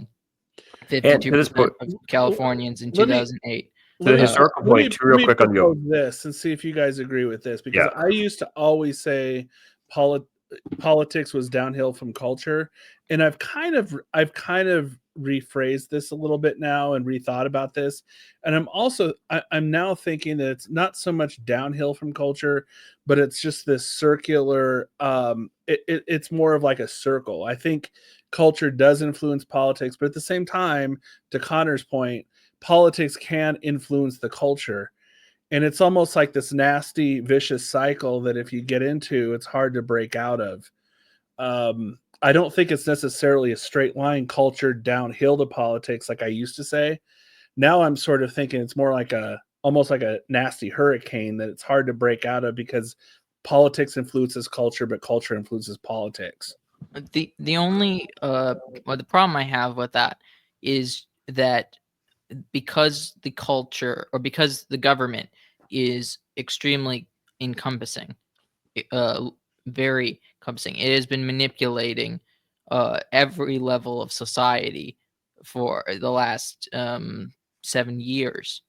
Speaker 1: 52% of Californians in 2008.
Speaker 3: The historical point, too, real quick on
Speaker 2: this and see if you guys agree with this, because
Speaker 3: Yeah.
Speaker 2: I used to always say politics was downhill from culture, and I've kind of rephrased this a little bit now and rethought about this, and I'm now thinking that it's not so much downhill from culture, but it's just this circular. It's more of like a circle. I think culture does influence politics, but at the same time, to Connor's point, politics can influence the culture. And it's almost like this nasty, vicious cycle that if you get into, it's hard to break out of. I don't think it's necessarily a straight line culture downhill to politics, like I used to say. Now I'm sort of thinking it's more like almost like a nasty hurricane that it's hard to break out of, because politics influences culture, but culture influences politics.
Speaker 1: The only the problem I have with that is that because the culture, or because the government is extremely encompassing, very encompassing, it has been manipulating every level of society for the last 7 years,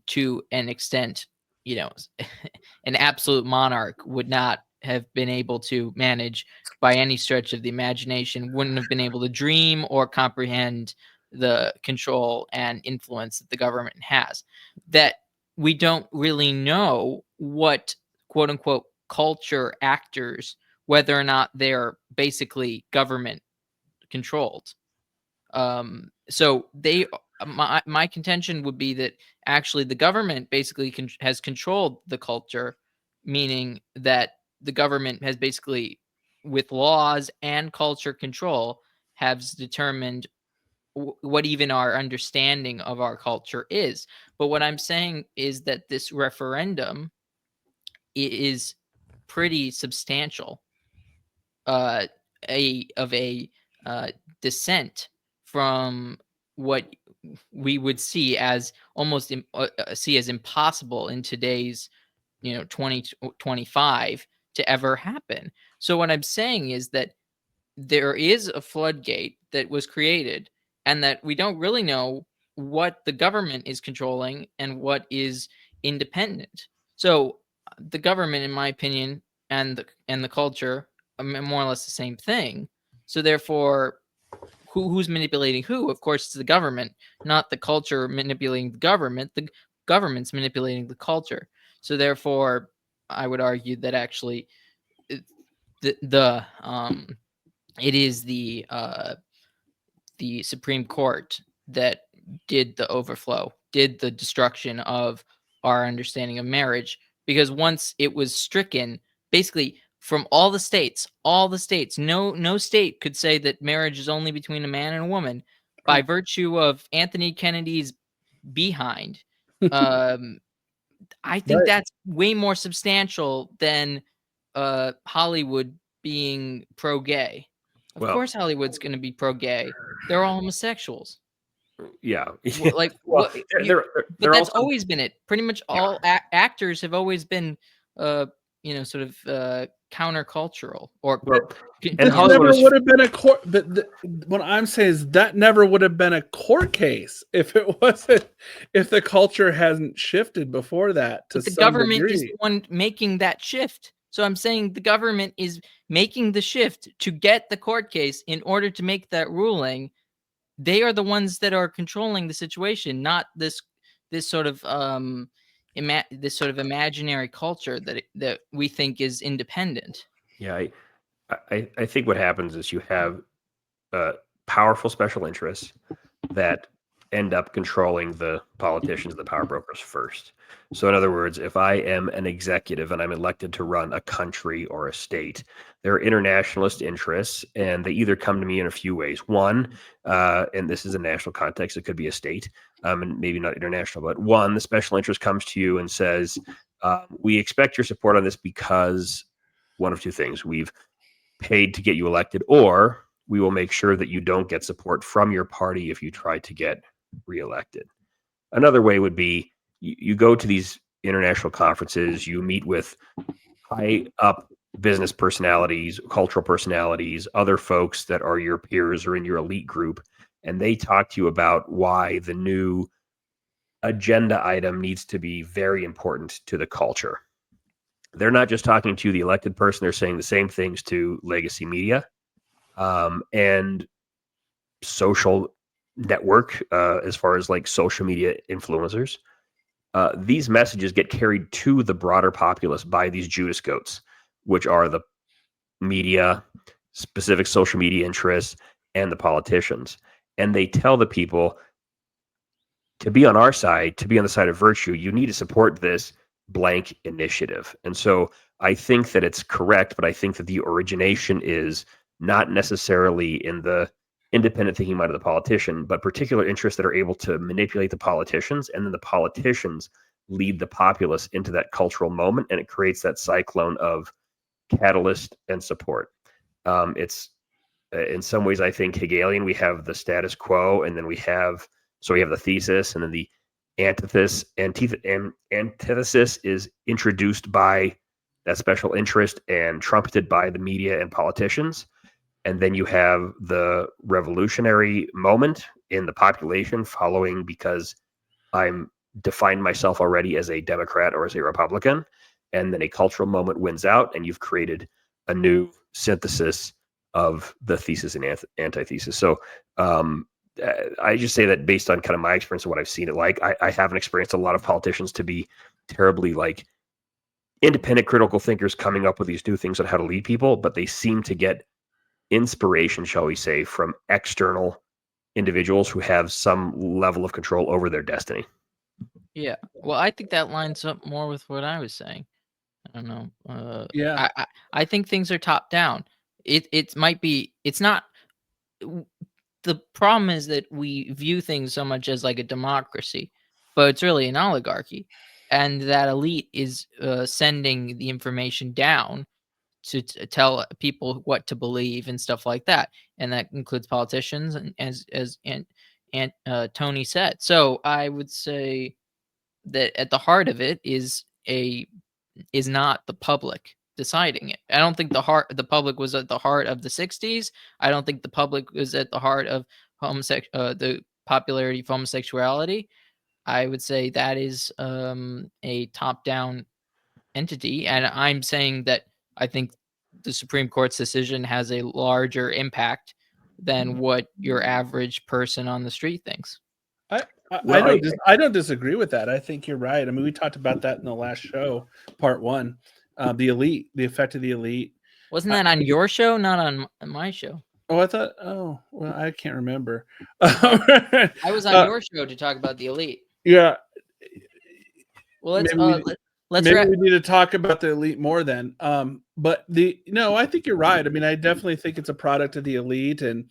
Speaker 1: to an extent, an absolute monarch would not have been able to manage by any stretch of the imagination, wouldn't have been able to dream or comprehend the control and influence that the government has. That we don't really know what quote unquote culture actors, whether or not they're basically government controlled. So my contention would be that actually the government basically has controlled the culture, meaning that the government has basically, with laws and culture control, has determined what even our understanding of our culture is. But what I'm saying is that this referendum is pretty substantial, a dissent from what we would see as almost see as impossible in today's 2025 to ever happen. So what I'm saying is that there is a floodgate that was created, and that we don't really know what the government is controlling and what is independent. So the government, in my opinion, and the culture are more or less the same thing. So therefore, who's manipulating who? Of course, it's the government, not the culture manipulating the government. The government's manipulating the culture. So therefore, I would argue that actually it is the Supreme Court that did the overflow, did the destruction of our understanding of marriage, because once it was stricken, basically from all the states, no state could say that marriage is only between a man and a woman by virtue of Anthony Kennedy's behind. I think that's way more substantial than Hollywood being pro-gay. Of course, Hollywood's going to be pro-gay. They're all homosexuals.
Speaker 3: Yeah.
Speaker 1: Like what? But that's always been it. Pretty much all actors have always been, sort of countercultural. Or
Speaker 2: and Hollywood never would have been a court. But what I'm saying is that never would have been a court case if it wasn't, if the culture hasn't shifted before that. To
Speaker 1: the government is the one making that shift. So I'm saying the government is making the shift to get the court case in order to make that ruling. They are the ones that are controlling the situation, not this sort of imaginary culture that we think is independent.
Speaker 3: Yeah, I think what happens is you have powerful special interests that end up controlling the politicians, the power brokers first. So, in other words, if I am an executive and I'm elected to run a country or a state, there are internationalist interests, and they either come to me in a few ways. One, and this is a national context, it could be a state, and maybe not international, but one, the special interest comes to you and says, we expect your support on this because one of two things. We've paid to get you elected, or we will make sure that you don't get support from your party if you try to get reelected. Another way would be you go to these international conferences, you meet with high up business personalities, cultural personalities, other folks that are your peers or in your elite group, and they talk to you about why the new agenda item needs to be very important to the culture. They're not just talking to the elected person, they're saying the same things to legacy media and social network, as far as like social media influencers. These messages get carried to the broader populace by these Judas goats, which are the media, specific social media interests, and the politicians. And they tell the people, to be on our side, to be on the side of virtue, you need to support this blank initiative. And so I think that it's correct, but I think that the origination is not necessarily in the independent thinking mind of the politician, but particular interests that are able to manipulate the politicians, and then the politicians lead the populace into that cultural moment, and it creates that cyclone of catalyst and support. It's in some ways, I think, Hegelian. We have the status quo, and then we have the thesis, and then the antithesis is introduced by that special interest and trumpeted by the media and politicians. And then you have the revolutionary moment in the population following, because I'm defined myself already as a Democrat or as a Republican. And then a cultural moment wins out, and you've created a new synthesis of the thesis and antithesis. So I just say that based on kind of my experience of what I've seen it like. I haven't experienced a lot of politicians to be terribly like independent critical thinkers coming up with these new things on how to lead people, but they seem to get inspiration, shall we say, from external individuals who have some level of control over their destiny.
Speaker 1: Yeah. Well, I think that lines up more with what I was saying. I don't know.
Speaker 2: Yeah.
Speaker 1: I think things are top down. It might be. It's not. The problem is that we view things so much as like a democracy, but it's really an oligarchy, and that elite is sending the information down to tell people what to believe and stuff like that, and that includes politicians, and and Tony said. So I would say that at the heart of it is not the public deciding it. I don't think the public was at the heart of the 60s. I don't think the public was at the heart of the popularity of homosexuality. I would say that is a top-down entity, and I'm saying that I think the Supreme Court's decision has a larger impact than what your average person on the street thinks.
Speaker 2: I don't disagree with that. I think you're right. I mean, we talked about that in the last show, part one. The elite, the effect of the elite.
Speaker 1: Wasn't that on your show, not on my show?
Speaker 2: Oh, I thought. Oh, well, I can't remember.
Speaker 1: I was on your show to talk about the elite.
Speaker 2: Yeah.
Speaker 1: Well,
Speaker 2: maybe we need to talk about the elite more then. But I think you're right. I mean, I definitely think it's a product of the elite, and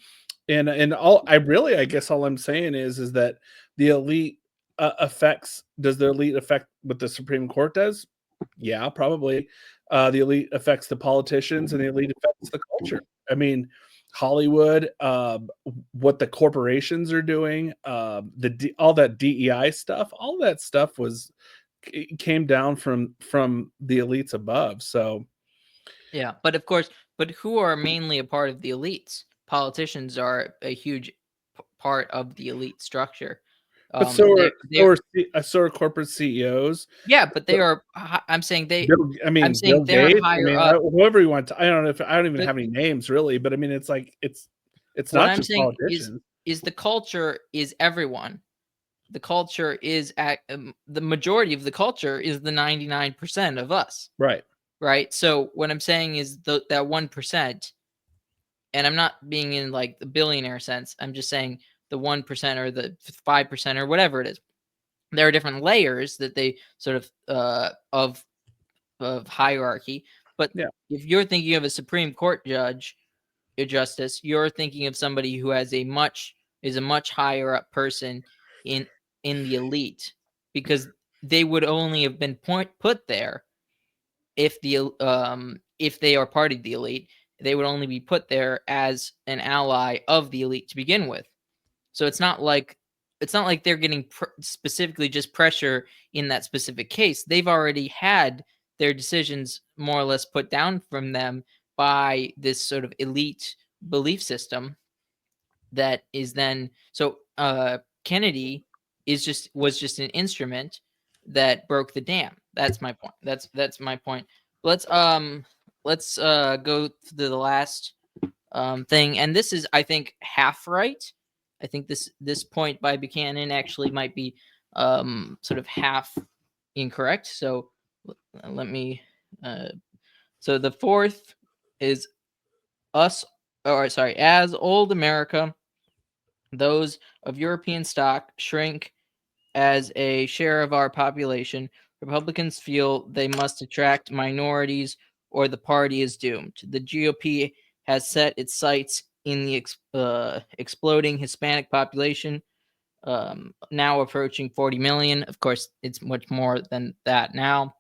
Speaker 2: I guess all I'm saying is that the elite does the elite affect what the Supreme Court does? Yeah, probably. The elite affects the politicians, and the elite affects the culture. I mean, Hollywood, what the corporations are doing, all that DEI stuff, all that stuff came down from the elites above. So
Speaker 1: yeah, but of course, who are mainly a part of the elites? Politicians are a huge part of the elite structure.
Speaker 2: But so are corporate CEOs.
Speaker 1: Yeah, but they are. I'm saying they.
Speaker 2: I'm
Speaker 1: saying they're higher up.
Speaker 2: Whoever you want to. I don't know if I don't even have any names really, but I mean, it's like it's not just politicians.
Speaker 1: Is the culture is everyone. The culture is the majority of the culture is the 99% of us.
Speaker 2: Right.
Speaker 1: Right. So what I'm saying is that 1% and I'm not being in like the billionaire sense. I'm just saying the 1% or the 5% or whatever it is. There are different layers that they sort of hierarchy. But
Speaker 2: Yeah.
Speaker 1: if you're thinking of a Supreme Court judge, a justice, you're thinking of somebody who is a much higher up person in the elite, because they would only have been put there if they are part of the elite. They would only be put there as an ally of the elite to begin with. So it's not like they're getting specifically just pressure in that specific case. They've already had their decisions more or less put down from them by this sort of elite belief system that is then so Kennedy was just an instrument that broke the dam. That's my point. That's my point. Let's go to the last thing, and this is, I think, half right. I think this point by Buchanan actually might be sort of half incorrect. So let me. So the fourth is as old America, those of European stock shrink as a share of our population. Republicans feel they must attract minorities or the party is doomed. The GOP has set its sights in the exploding Hispanic population, now approaching 40 million. Of course, it's much more than that now.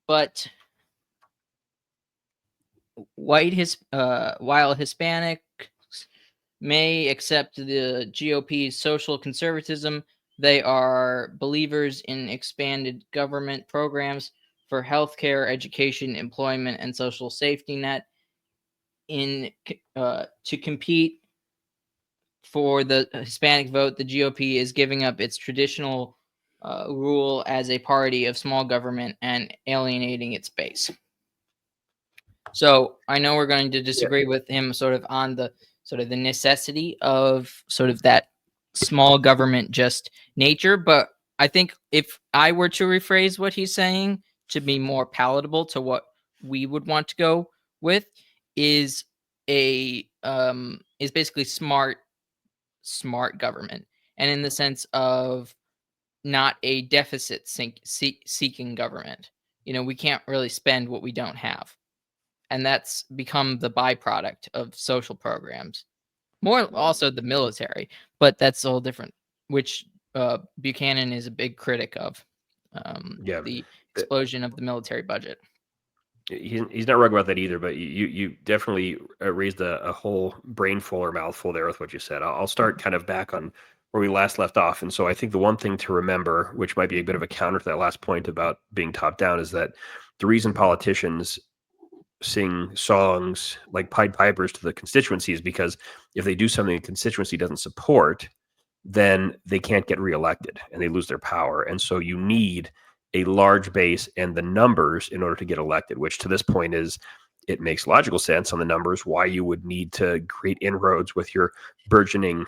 Speaker 1: But while Hispanics may accept the GOP's social conservatism, they are believers in expanded government programs for healthcare, education, employment, and social safety net. To compete for the Hispanic vote, the GOP is giving up its traditional rule as a party of small government and alienating its base. So I know we're going to disagree with him sort of on the necessity of sort of that small government just nature, but I think if I were to rephrase what he's saying to be more palatable to what we would want to go with, is basically smart government, and in the sense of not a deficit seeking government. We can't really spend what we don't have, and that's become the byproduct of social programs. More also the military, but that's all different, which Buchanan is a big critic of, the explosion of the military budget.
Speaker 3: He's not wrong about that either, but you definitely raised a whole brainful or mouthful there with what you said. I'll start kind of back on where we last left off. And so I think the one thing to remember, which might be a bit of a counter to that last point about being top down, is that the reason politicians sing songs like Pied Pipers to the constituency is because if they do something the constituency doesn't support, then they can't get reelected and they lose their power. And so you need a large base and the numbers in order to get elected, which to this point it makes logical sense on the numbers why you would need to create inroads with your burgeoning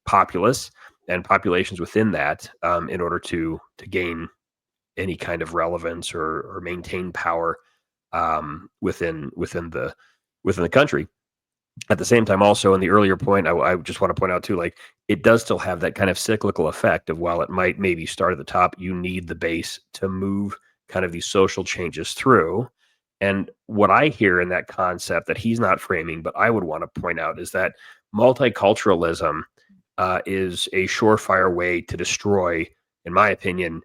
Speaker 3: populace and populations within that in order to gain any kind of relevance or maintain power within the country. At the same time, also in the earlier point, I just want to point out too, like it does still have that kind of cyclical effect of while it might maybe start at the top, you need the base to move kind of these social changes through. And what I hear in that concept that he's not framing, but I would want to point out is that multiculturalism is a surefire way to destroy, in my opinion,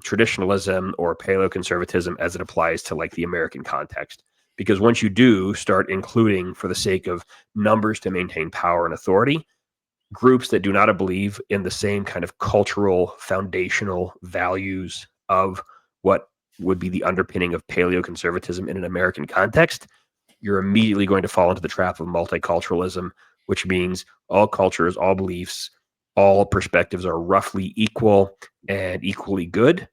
Speaker 3: traditionalism or paleoconservatism as it applies to like the American context. Because once you do start including, for the sake of numbers to maintain power and authority, groups that do not believe in the same kind of cultural foundational values of what would be the underpinning of paleoconservatism in an American context, you're immediately going to fall into the trap of multiculturalism, which means all cultures, all beliefs, all perspectives are roughly equal and equally good.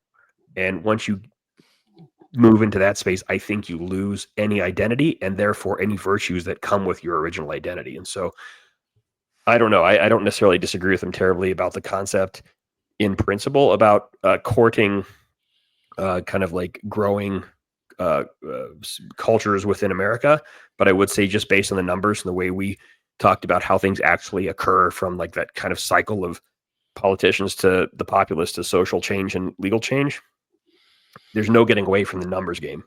Speaker 3: And once you move into that space, I think you lose any identity and therefore any virtues that come with your original identity. And so I don't know. I don't necessarily disagree with him terribly about the concept in principle about courting kind of like growing cultures within America, but I would say just based on the numbers and the way we talked about how things actually occur from like that kind of cycle of politicians to the populace to social change and legal change, there's no getting away from the numbers game.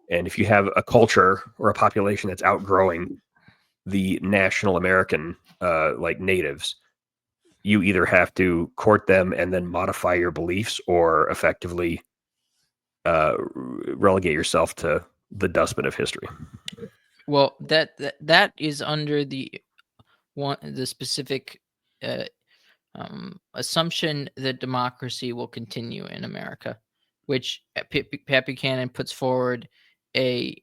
Speaker 3: And if you have a culture or a population that's outgrowing the national American like natives, you either have to court them and then modify your beliefs or effectively relegate yourself to the dustbin of history.
Speaker 1: Well, that is under the specific assumption that democracy will continue in America, which Pat Buchanan puts forward a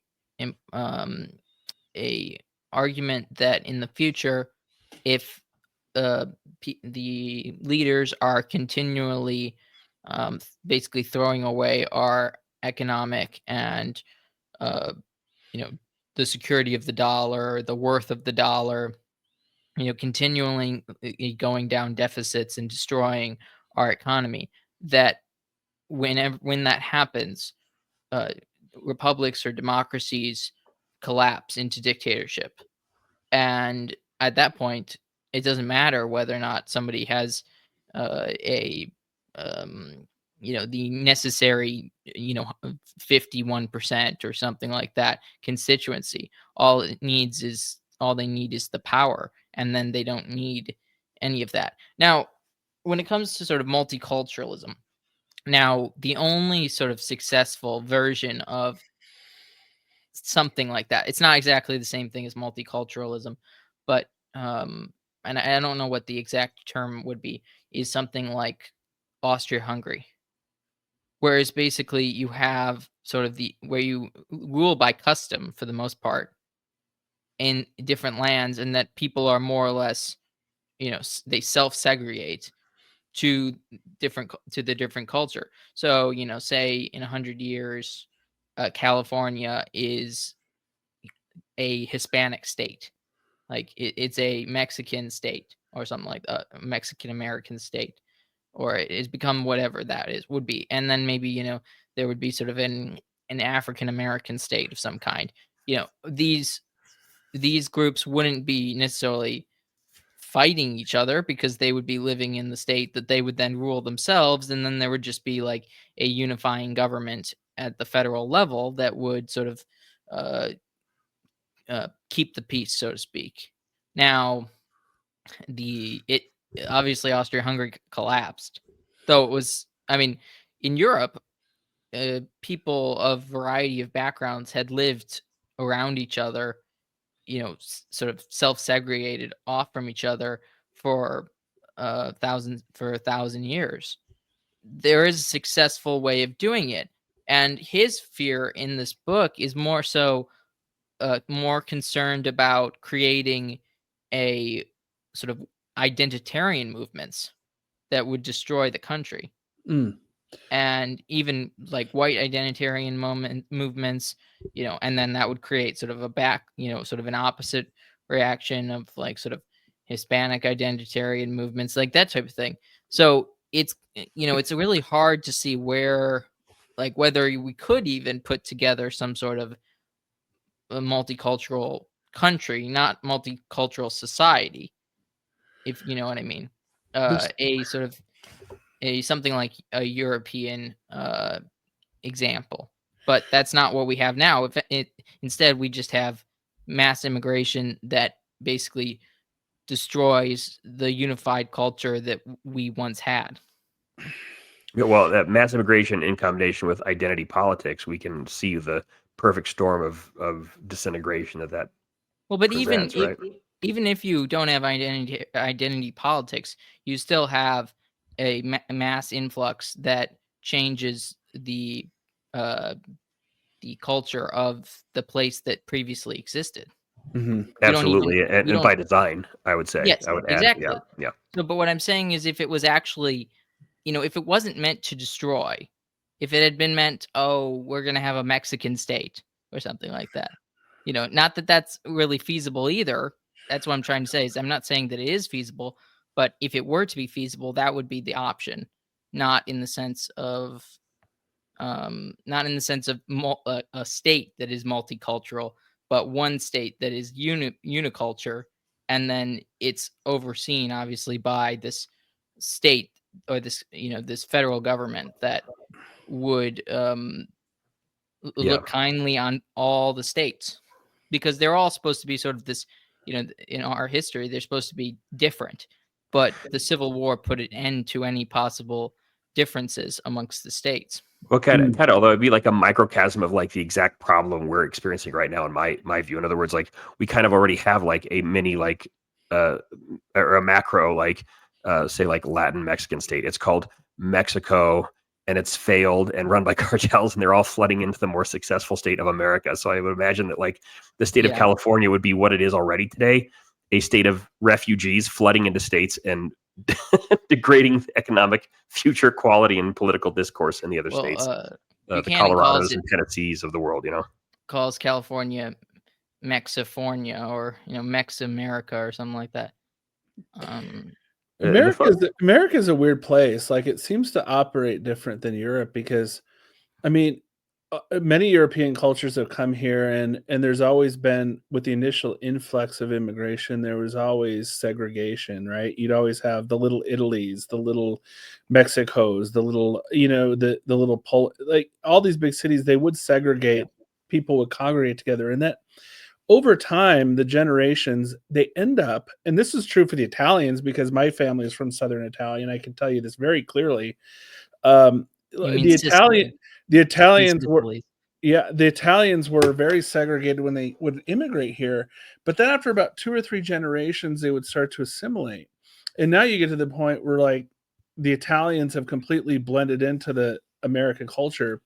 Speaker 1: argument that in the future, if the leaders are continually basically throwing away our economic and the security of the dollar, the worth of the dollar, continually going down deficits and destroying our economy, that when that happens, uh, republics or democracies collapse into dictatorship. And at that point, it doesn't matter whether or not somebody has a the necessary 51% or something like that constituency. All they need is the power, and then they don't need any of that. Now, when it comes to sort of multiculturalism, now the only sort of successful version of something like that, it's not exactly the same thing as multiculturalism, but and I don't know what the exact term would be, is something like Austria-Hungary. Whereas basically you have sort of where you rule by custom for the most part in different lands, and that people are more or less, they self-segregate to to the different culture. So, say in 100 years, California is a Hispanic state. Like it's a Mexican state or something like a Mexican American state, or it's become whatever that would be. And then maybe, there would be sort of an African American state of some kind. These groups wouldn't be necessarily fighting each other because they would be living in the state that they would then rule themselves, and then there would just be like a unifying government at the federal level that would sort of uh, keep the peace, so to speak. Now, it obviously Austria-Hungary collapsed, though it was, I mean, in Europe, people of variety of backgrounds had lived around each other, sort of self-segregated off from each other for a thousand years. There is a successful way of doing it, and his fear in this book is more so more concerned about creating a sort of identitarian movements that would destroy the country.
Speaker 2: Mm.
Speaker 1: And even like white identitarian movements, and then that would create sort of sort of an opposite reaction of like sort of Hispanic identitarian movements, like that type of thing. So it's it's really hard to see where, like, whether we could even put together some sort of a multicultural country, not multicultural society, if you know what I mean. A sort of something like a European example, but that's not what we have now. Instead, we just have mass immigration that basically destroys the unified culture that we once had.
Speaker 3: Yeah, well, that mass immigration in combination with identity politics, we can see the perfect storm of disintegration that
Speaker 1: Well, but
Speaker 3: presents, right?
Speaker 1: even if you don't have identity politics, you still have a mass influx that changes uh, the culture of the place that previously existed.
Speaker 2: Mm-hmm.
Speaker 3: Absolutely,
Speaker 1: We
Speaker 3: and
Speaker 1: don't.
Speaker 3: by design, I would say.
Speaker 1: Yes,
Speaker 3: I would add,
Speaker 1: exactly.
Speaker 3: yeah.
Speaker 1: So, but what I'm saying is, if it was actually, if it wasn't meant to destroy, if it had been meant, oh, we're gonna have a Mexican state or something like that, not that that's really feasible either. That's what I'm trying to say. Is I'm not saying that it is feasible, but if it were to be feasible, that would be the option, not in the sense of not in the sense of a state that is multicultural, but one state that is uniculture, and then it's overseen obviously by this state or this this federal government that would look kindly on all the states, because they're all supposed to be sort of this, in our history, they're supposed to be different, but the Civil War put an end to any possible differences amongst the states.
Speaker 3: Well, although it'd be like a microcosm of like the exact problem we're experiencing right now, in my view. In other words, like we kind of already have like a mini like or a macro like say like Latin Mexican state. It's called Mexico, and it's failed and run by cartels, and they're all flooding into the more successful state of America. So I would imagine that like the state of California would be what it is already today, a state of refugees flooding into states and degrading economic future quality and political discourse in the other states, the Colorados and Tennessees of the world,
Speaker 1: calls California Mexifornia, or Mex-America or something like that.
Speaker 2: America's a weird place. Like, it seems to operate different than Europe, because I mean, many European cultures have come here, and there's always been, with the initial influx of immigration, there was always segregation, right? You'd always have the little Italies, the little Mexicos, the little, the little like all these big cities, they would segregate. People would congregate together, and that over time, the generations, they end up, and this is true for the Italians, because my family is from Southern Italy, and I can tell you this very clearly. The Italians were, the Italians were very segregated when they would immigrate here, but then after about 2 or 3 generations, they would start to assimilate. And now you get to the point where like the Italians have completely blended into the American culture.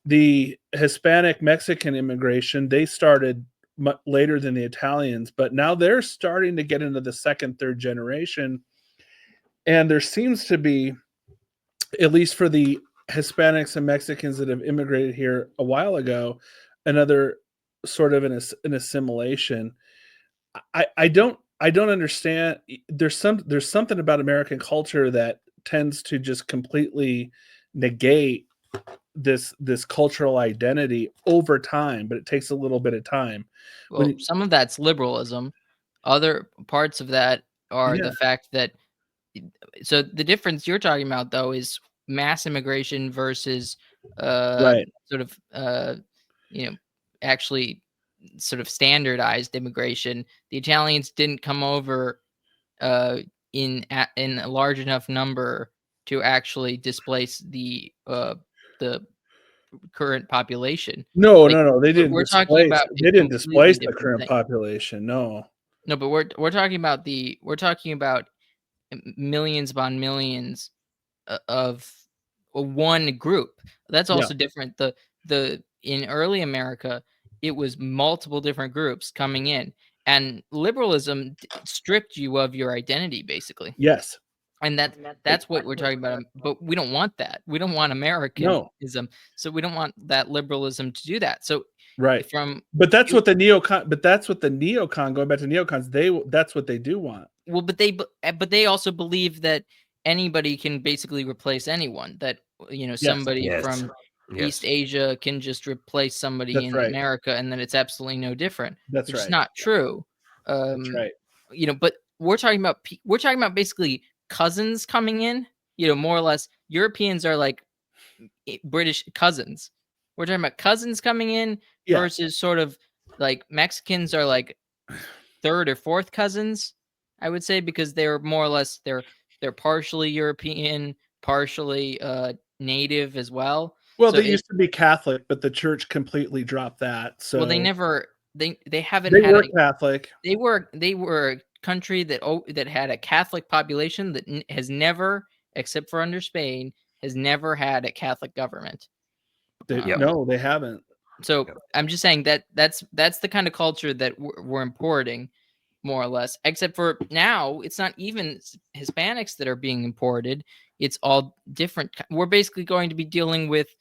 Speaker 2: The Hispanic Mexican immigration, they started later than the Italians, but now they're starting to get into the second, third generation. And there seems to be, at least for the Hispanics and Mexicans that have immigrated here a while ago, another sort of an assimilation. I don't understand. There's something about American culture that tends to just completely negate this cultural identity over time, but it takes a little bit of time.
Speaker 1: Well, some of that's liberalism. Other parts of that are the fact that, so the difference you're talking about though is mass immigration versus sort of actually sort of standardized immigration. The Italians didn't come over in a large enough number to actually displace the current population.
Speaker 2: No, they didn't
Speaker 1: We're
Speaker 2: displace.
Speaker 1: talking about
Speaker 2: They didn't displace the current population. No,
Speaker 1: but we're talking about millions upon millions of one group. That's also different. The in early America, it was multiple different groups coming in, and liberalism stripped you of your identity, basically.
Speaker 2: Yes.
Speaker 1: And that's what we're talking about. But we don't want that. We don't want Americanism. So we don't want that liberalism to do that. So
Speaker 2: but that's what the neocon, going back to neocons, that's what they do want.
Speaker 1: Well, but they also believe that anybody can basically replace anyone. That somebody from East Asia can just replace somebody in America, and then it's absolutely no different.
Speaker 2: That's
Speaker 1: It's not true.
Speaker 2: That's right.
Speaker 1: But we're talking about basically cousins coming in. More or less, Europeans are like British cousins. We're talking about cousins coming in versus sort of like Mexicans are like third or fourth cousins, I would say, because they're more or less they're partially European, partially native as well.
Speaker 2: Well, they used to be Catholic, but the church completely dropped that. So
Speaker 1: they never they haven't
Speaker 2: they were Catholic.
Speaker 1: They were a country that had a Catholic population that has never, except for under Spain, has never had a Catholic government.
Speaker 2: No, they haven't.
Speaker 1: So I'm just saying that's the kind of culture that we're importing, more or less. Except for now, it's not even Hispanics that are being imported. It's all different. We're basically going to be dealing with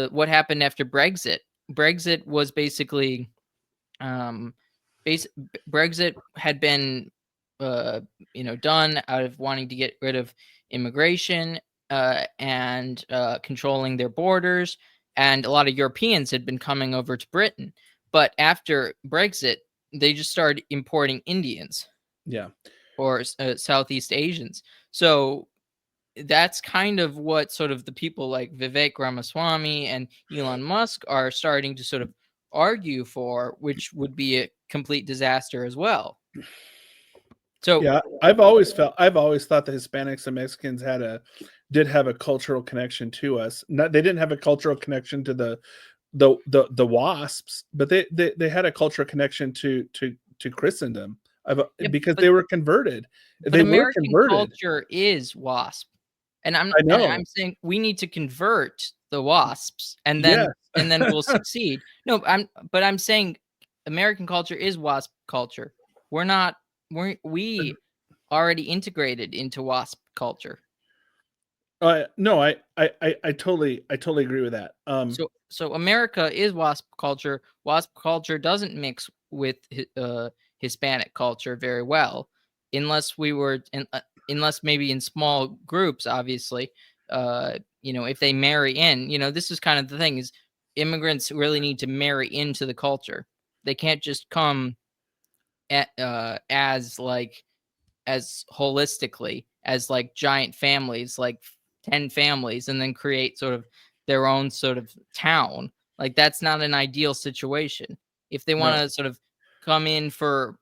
Speaker 1: what happened after Brexit. Brexit was basically, Brexit had been, done out of wanting to get rid of immigration, and controlling their borders. And a lot of Europeans had been coming over to Britain. But after Brexit, they just started importing Indians.
Speaker 2: Yeah.
Speaker 1: Or Southeast Asians. So that's kind of what sort of the people like Vivek Ramaswamy and Elon Musk are starting to sort of argue for, which would be a complete disaster as well. So
Speaker 2: yeah, I've always thought the Hispanics and Mexicans did have a cultural connection to us. They didn't have a cultural connection to the WASPs, but they had a cultural connection to Christendom because they were converted.
Speaker 1: But American culture is WASP, and I'm saying we need to convert the WASPs, and then we'll succeed. No, I'm saying American culture is WASP culture. We already integrated into WASP culture.
Speaker 2: No, I totally agree with that.
Speaker 1: So America is WASP culture. WASP culture doesn't mix with Hispanic culture very well, unless maybe in small groups, obviously. If they marry in, this is kind of the thing, is immigrants really need to marry into the culture. They can't just come as holistically as like giant families, like 10 families, and then create sort of their own sort of town. Like, that's not an ideal situation. If they want to sort of come in for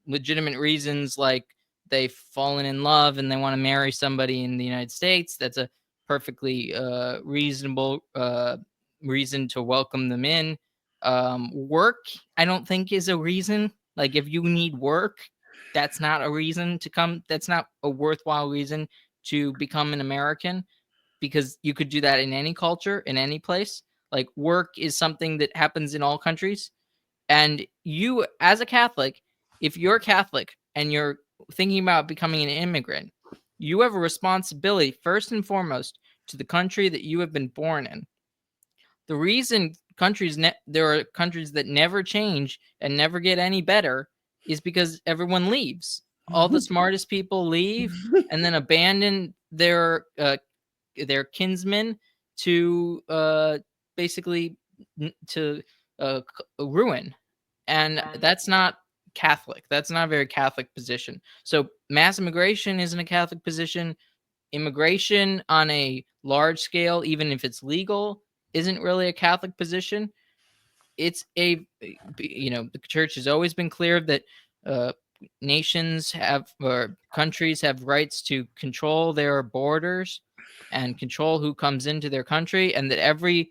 Speaker 1: legitimate reasons, like they've fallen in love and they want to marry somebody in the United States, that's a perfectly reasonable reason to welcome them in. Work, I don't think, is a reason. Like, if you need work, that's not a reason to come. That's not a worthwhile reason to become an American, because you could do that in any culture, in any place. Like, work is something that happens in all countries. And you, as a Catholic, if you're Catholic and you're thinking about becoming an immigrant, you have a responsibility, first and foremost, to the country that you have been born in. The reason there are countries that never change and never get any better is because everyone leaves. All the smartest people leave and then abandon their kinsmen to basically to ruin. And that's not Catholic. That's not a very Catholic position. So mass immigration isn't a Catholic position. Immigration on a large scale, even if it's legal, isn't really a Catholic position. It's the church has always been clear that nations have, or countries have, rights to control their borders and control who comes into their country, and that every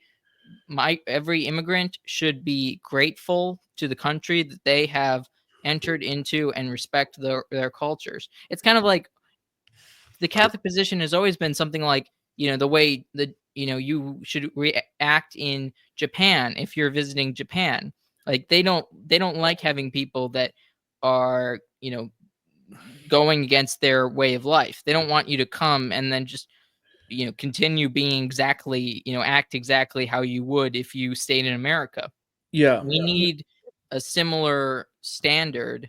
Speaker 1: immigrant should be grateful to the country that they have entered into and respect their cultures. It's kind of like the Catholic position has always been something like, the way that, you should react in Japan if you're visiting Japan. Like, they don't like having people that are, going against their way of life. They don't want you to come and then just, continue being exactly, act exactly how you would if you stayed in America.
Speaker 2: Yeah.
Speaker 1: We need a similar standard.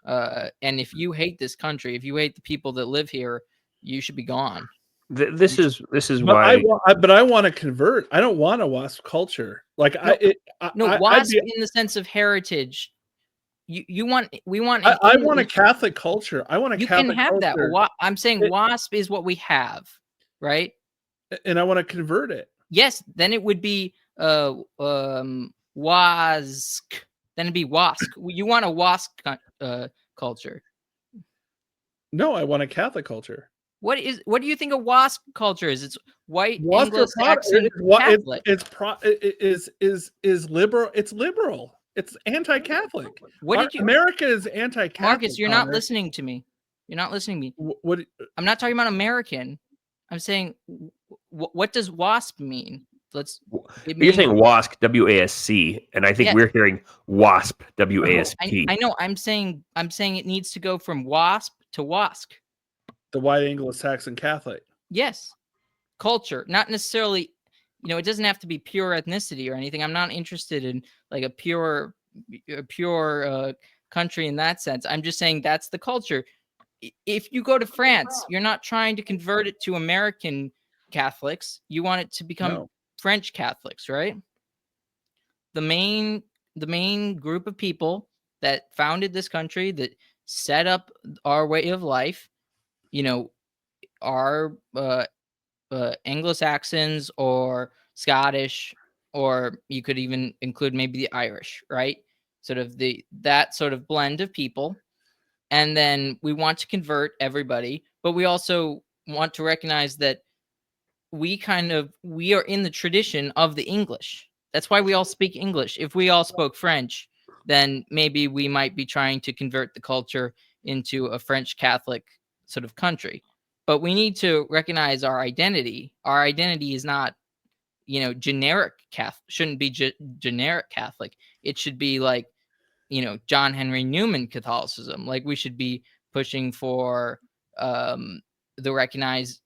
Speaker 1: And if you hate this country, if you hate the people that live here, you should be gone.
Speaker 3: This is
Speaker 2: But
Speaker 3: why.
Speaker 2: I want to convert. I don't want a WASP culture. Like,
Speaker 1: WASP in the sense of heritage. We want.
Speaker 2: I want a Catholic culture. I want a Catholic culture. You can have
Speaker 1: that. I'm saying WASP is what we have, right?
Speaker 2: And I want to convert it.
Speaker 1: Yes, then it would be WASC. Then it'd be WASC. You want a WASC culture?
Speaker 2: No, I want a Catholic culture.
Speaker 1: What do you think a WASP culture is? It's white Anglo-Saxon Catholic.
Speaker 2: Is liberal. It's liberal. It's anti-Catholic. America is anti-Catholic.
Speaker 1: Marcus, you're not listening to me. You're not listening to me.
Speaker 2: What?
Speaker 1: I'm not talking about American. I'm saying, what does WASP mean?
Speaker 3: You're saying WASC, WASC, and I think we're hearing WASP, WASP.
Speaker 1: I know. I'm saying it needs to go from WASP to WASC.
Speaker 2: The white Anglo-Saxon Catholic.
Speaker 1: Yes. Culture, not necessarily, it doesn't have to be pure ethnicity or anything. I'm not interested in like a pure country in that sense. I'm just saying that's the culture. If you go to France, you're not trying to convert it to American Catholics. You want it to become
Speaker 2: No.
Speaker 1: French Catholics, right? The main group of people that founded this country, that set up our way of life, are Anglo-Saxons or Scottish, or you could even include maybe the Irish, right? Sort of that sort of blend of people. And then we want to convert everybody, but we also want to recognize that we are in the tradition of the English. That's why we all speak English. If we all spoke French, then maybe we might be trying to convert the culture into a French Catholic sort of country. But we need to recognize our identity. Our identity is not, generic Catholic. Shouldn't be generic Catholic. It should be like, John Henry Newman Catholicism. Like, we should be pushing for recognizing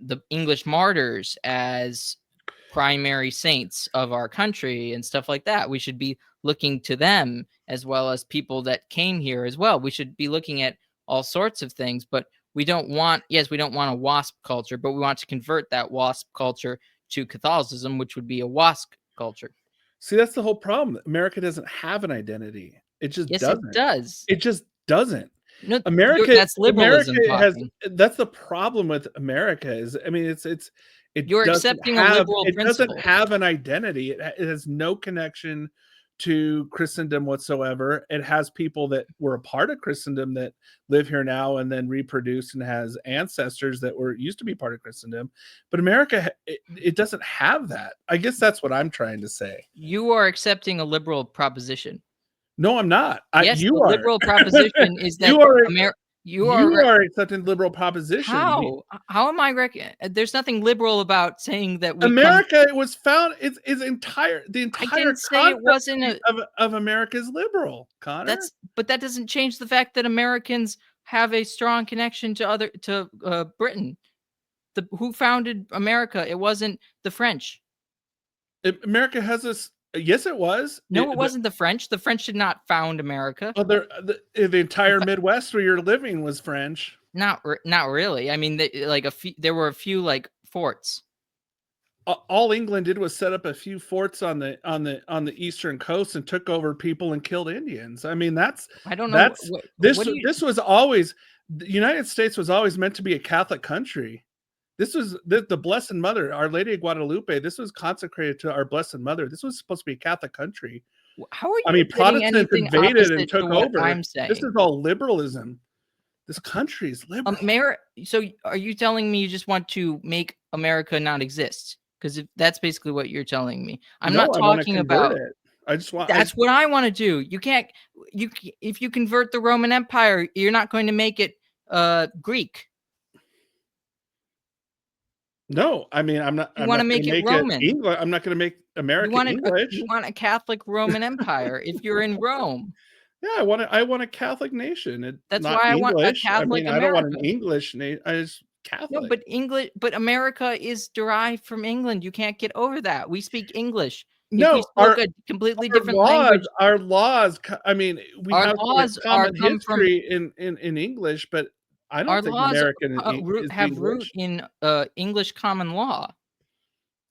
Speaker 1: the English martyrs as primary saints of our country and stuff like that. We should be looking to them, as well as people that came here as well. We should be looking at all sorts of things, but we don't want a WASP culture, but we want to convert that WASP culture to Catholicism, which would be a WASP culture.
Speaker 2: See, that's the whole problem. America doesn't have an identity. It just doesn't.
Speaker 1: It does.
Speaker 2: It just doesn't.
Speaker 1: No,
Speaker 2: America,
Speaker 1: that's liberalism
Speaker 2: America that's the problem with America is, I mean,
Speaker 1: you're accepting a liberal
Speaker 2: principle. It doesn't have an identity. It has no connection to Christendom whatsoever. It has people that were a part of Christendom that live here now and then reproduce, and has ancestors that used to be part of Christendom. But America, it doesn't have that. I guess that's what I'm trying to say.
Speaker 1: You are accepting a liberal proposition.
Speaker 2: No, I'm not.
Speaker 1: Yes, the liberal proposition is that
Speaker 2: you are accepting liberal proposition.
Speaker 1: How am I there's nothing liberal about saying that
Speaker 2: America was found. The entire
Speaker 1: I didn't say it wasn't
Speaker 2: of America is liberal, Connor.
Speaker 1: But that doesn't change the fact that Americans have a strong connection to Britain. Who founded America? It wasn't the French.
Speaker 2: America has this. Yes, it was.
Speaker 1: No, it wasn't the French. The French did not found America.
Speaker 2: Well, the entire Midwest where you're living was French.
Speaker 1: Not really. I mean, there were a few like forts.
Speaker 2: All England did was set up a few forts on the eastern coast and took over people and killed Indians. I mean,
Speaker 1: I don't know.
Speaker 2: This was always, the United States was always meant to be a Catholic country. This was the Blessed Mother, Our Lady of Guadalupe. This was consecrated to our Blessed Mother. This was supposed to be a Catholic country.
Speaker 1: How are you?
Speaker 2: I mean, Protestants invaded and took over.
Speaker 1: I'm saying
Speaker 2: this is all liberalism. This country is liberal.
Speaker 1: So are you telling me you just want to make America not exist? Because that's basically what you're teling me. I'm not talking about
Speaker 2: it.
Speaker 1: That's what I want to do. You can't. If you convert the Roman Empire, you're not going to make it Greek.
Speaker 2: No, I mean, I'm not.
Speaker 1: You want to make it Roman.
Speaker 2: English. I'm not going to make America English.
Speaker 1: You want a Catholic Roman Empire if you're in Rome.
Speaker 2: Yeah, I want a Catholic nation.
Speaker 1: That's why I want a Catholic America.
Speaker 2: I don't want an English nation. I just Catholic.
Speaker 1: No, but America is derived from England. You can't get over that. We speak English.
Speaker 2: No,
Speaker 1: if we spoke a completely different language.
Speaker 2: Our laws. I mean, we have
Speaker 1: laws
Speaker 2: common history in English, but I don't think American
Speaker 1: have root in English common law.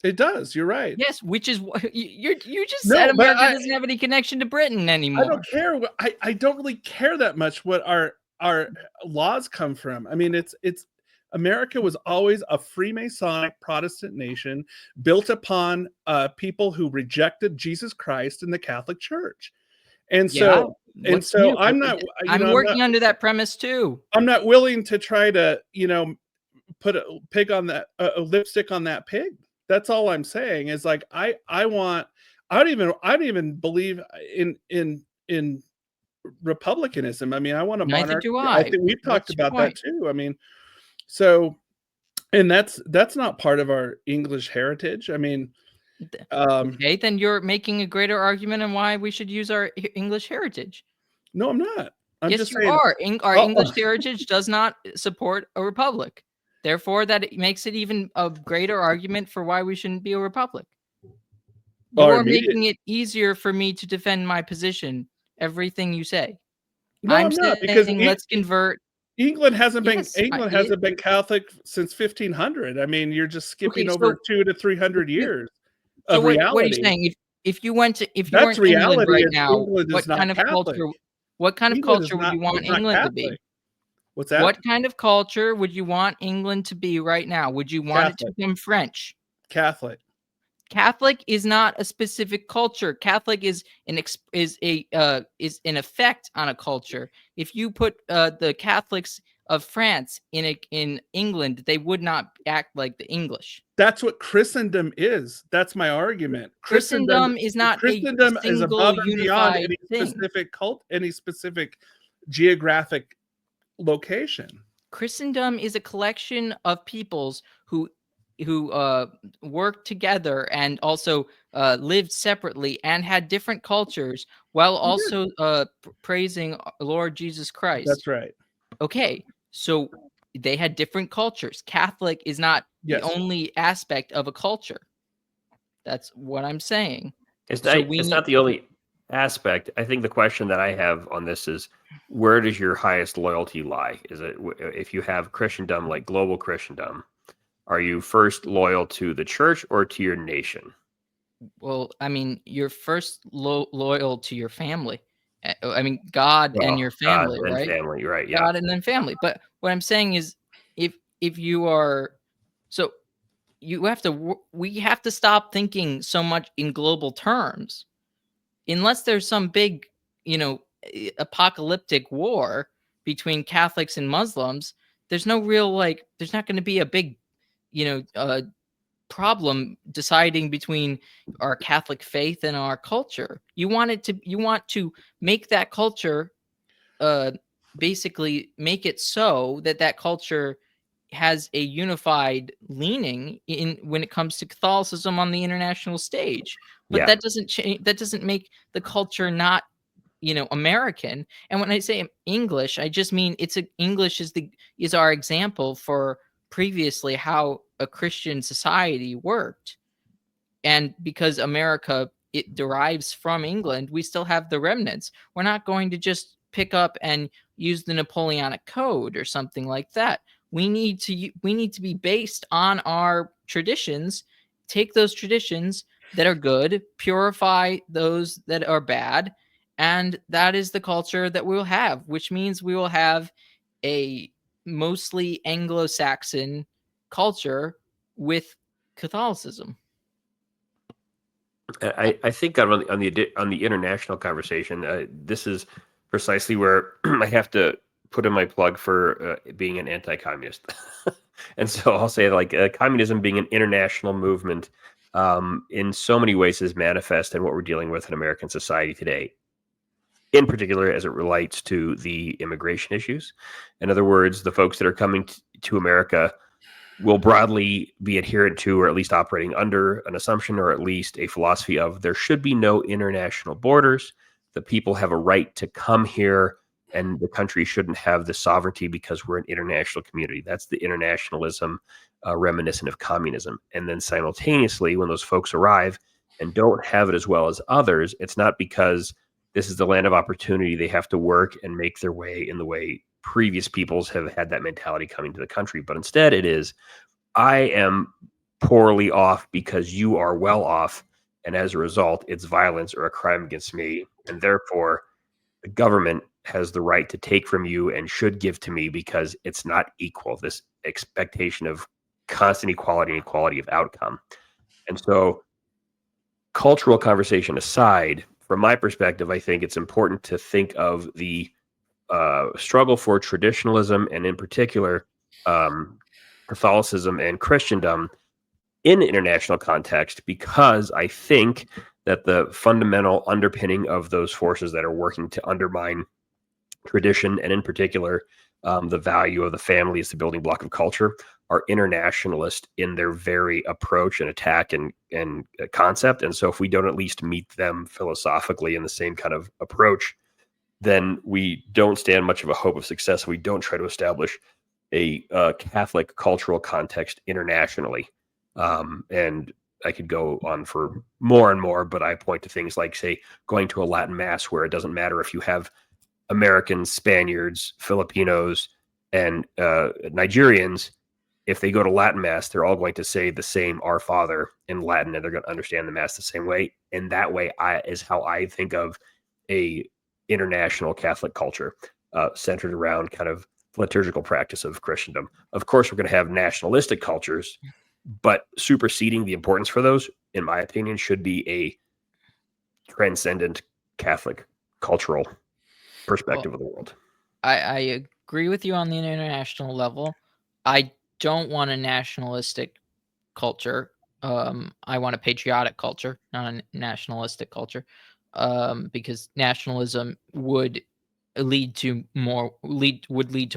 Speaker 2: It does. You're right.
Speaker 1: Yes, which is what you just said. America doesn't have any connection to Britain anymore.
Speaker 2: I don't care. I don't really care that much what our laws come from. I mean, it's America was always a Freemasonic Protestant nation built upon people who rejected Jesus Christ and the Catholic Church, and so. And so I'm
Speaker 1: working under that premise too.
Speaker 2: I'm not willing to try to, put a pig on that, a lipstick on that pig. That's all I'm saying is like, I don't even believe in republicanism. I mean, I want a monarchy. I think we've talked about that too. I mean, so, and that's not part of our English heritage. I mean,
Speaker 1: okay, then you're making a greater argument on why we should use our English heritage.
Speaker 2: No, I'm not.
Speaker 1: Yes, you are. Our English heritage does not support a republic. Therefore, that makes it even a greater argument for why we shouldn't be a republic. You're making it easier for me to defend my position. Everything you say.
Speaker 2: No, I'm not, because
Speaker 1: let's convert
Speaker 2: England hasn't been
Speaker 1: Yes,
Speaker 2: Catholic since 1500. I mean, you're just skipping
Speaker 1: okay.
Speaker 2: over
Speaker 1: So
Speaker 2: 200 to 300
Speaker 1: if you,
Speaker 2: years
Speaker 1: so
Speaker 2: of
Speaker 1: what are you
Speaker 2: reality.
Speaker 1: saying? If you were
Speaker 2: That's
Speaker 1: in England
Speaker 2: reality.
Speaker 1: right
Speaker 2: Is
Speaker 1: now,
Speaker 2: England is not Catholic.
Speaker 1: what kind of
Speaker 2: England
Speaker 1: culture would you
Speaker 2: is
Speaker 1: want
Speaker 2: not
Speaker 1: England to be?
Speaker 2: Catholic. What's that?
Speaker 1: What kind of culture would you want England to be right now? Would you want it to
Speaker 2: Catholic.
Speaker 1: become French?
Speaker 2: Catholic.
Speaker 1: Catholic is not a specific culture. Catholic is an effect on a culture. If you put the Catholics of France in England, they would not act like the English.
Speaker 2: That's what Christendom is. That's my argument.
Speaker 1: Christendom is not a
Speaker 2: Christendom is
Speaker 1: single
Speaker 2: above and beyond
Speaker 1: unified thing.
Speaker 2: any specific geographic location.
Speaker 1: Christendom is a collection of peoples who worked together and also lived separately and had different cultures while also praising Lord Jesus Christ.
Speaker 2: That's right.
Speaker 1: Okay, so they had different cultures. Catholic is not the only aspect of a culture. That's what I'm saying.
Speaker 3: It's not the only aspect. I think the question that I have on this is, where does your highest loyalty lie? Is it, if you have Christendom, like global Christendom, are you first loyal to the church or to your nation?
Speaker 1: Well, I mean, you're first loyal to your family. I mean, God and your family,
Speaker 3: God and
Speaker 1: right?
Speaker 3: family, right? Yeah.
Speaker 1: God and then family. But what I'm saying is, if you are, so you have to, we have to stop thinking so much in global terms. Unless there's some big, apocalyptic war between Catholics and Muslims, there's no real there's not going to be a big, problem deciding between our Catholic faith and our culture. You want to make that culture, basically make it so that culture has a unified leaning in when it comes to Catholicism on the international stage. But that doesn't change. That doesn't make the culture not, American. And when I say English, I just mean English is our example for previously how a Christian society worked. And because America, it derives from England, we still have the remnants. We're not going to just pick up and use the Napoleonic Code or something like that. We need to be based on our traditions, take those traditions that are good, purify those that are bad, and that is the culture that we will have, which means we will have a mostly Anglo-Saxon culture with Catholicism.
Speaker 3: I think on the international conversation, this is precisely where I have to put in my plug for being an anti-communist. And so I'll say, communism being an international movement, in so many ways is manifest in what we're dealing with in American society today, in particular as it relates to the immigration issues. In other words, the folks that are coming to America will broadly be adherent to, or at least operating under, an assumption or at least a philosophy of there should be no international borders. The people have a right to come here, and the country shouldn't have the sovereignty because we're an international community. That's the internationalism reminiscent of communism. And then simultaneously, when those folks arrive and don't have it as well as others, it's not because this is the land of opportunity. They have to work and make their way in the way previous peoples have had that mentality coming to the country. But instead it is, I am poorly off because you are well off. And as a result, it's violence or a crime against me. And therefore, the government has the right to take from you and should give to me because it's not equal. This expectation of constant equality and equality of outcome. And so, cultural conversation aside, from my perspective, I think it's important to think of the struggle for traditionalism, and in particular Catholicism and Christendom, in international context, because I think that the fundamental underpinning of those forces that are working to undermine tradition, and in particular the value of the family as the building block of culture, are internationalist in their very approach and attack and concept. And so if we don't at least meet them philosophically in the same kind of approach, then we don't stand much of a hope of success. We don't try to establish a Catholic cultural context internationally. And I could go on for more and more, but I point to things like, say, going to a Latin mass, where it doesn't matter if you have Americans, Spaniards, Filipinos, And Nigerians, if they go to Latin Mass, they're all going to say the same Our Father in Latin, and they're going to understand the Mass the same way. And that way is how I think of a international Catholic culture centered around kind of liturgical practice of Christendom. Of course, we're going to have nationalistic cultures, but superseding the importance for those, in my opinion, should be a transcendent Catholic cultural perspective of the world.
Speaker 1: I agree with you on the international level. I don't want a nationalistic culture. I want a patriotic culture, not a nationalistic culture, because nationalism would lead to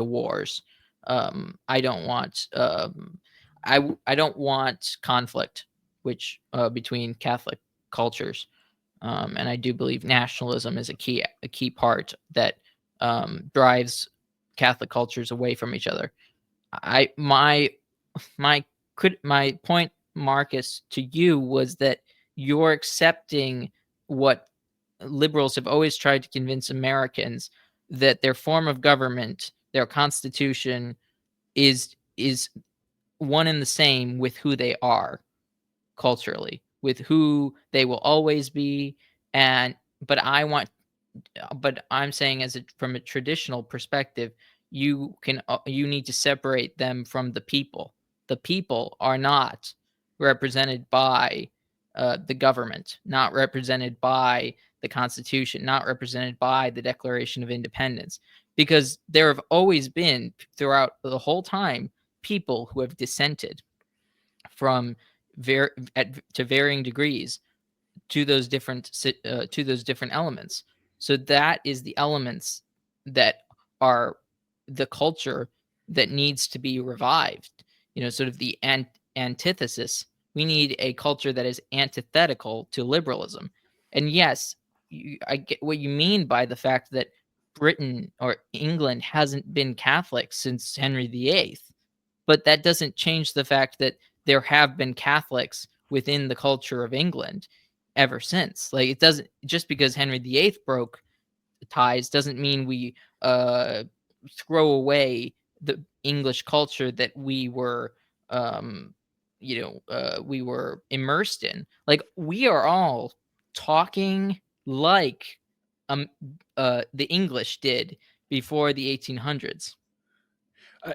Speaker 1: wars. I don't want I don't want conflict, which between Catholic cultures, and I do believe nationalism is a key part that drives Catholic cultures away from each other. My point, Marcus, to you was that you're accepting what liberals have always tried to convince Americans, that their form of government, their constitution, is one and the same with who they are culturally, with who they will always be. But I'm saying, from a traditional perspective, you need to separate them from the people. The people are not represented by the government, not represented by the Constitution, not represented by the Declaration of Independence, because there have always been, throughout the whole time, people who have dissented from to varying degrees to those different elements. So that is the elements that are the culture that needs to be revived. Sort of the antithesis. We need a culture that is antithetical to liberalism. And yes, I get what you mean by the fact that Britain or England hasn't been Catholic since Henry VIII, but that doesn't change the fact that there have been Catholics within the culture of England ever since. Like, it doesn't, just because Henry VIII broke the ties doesn't mean we throw away the English culture that we were we were immersed in. Like, we are all talking like the English did before the 1800s.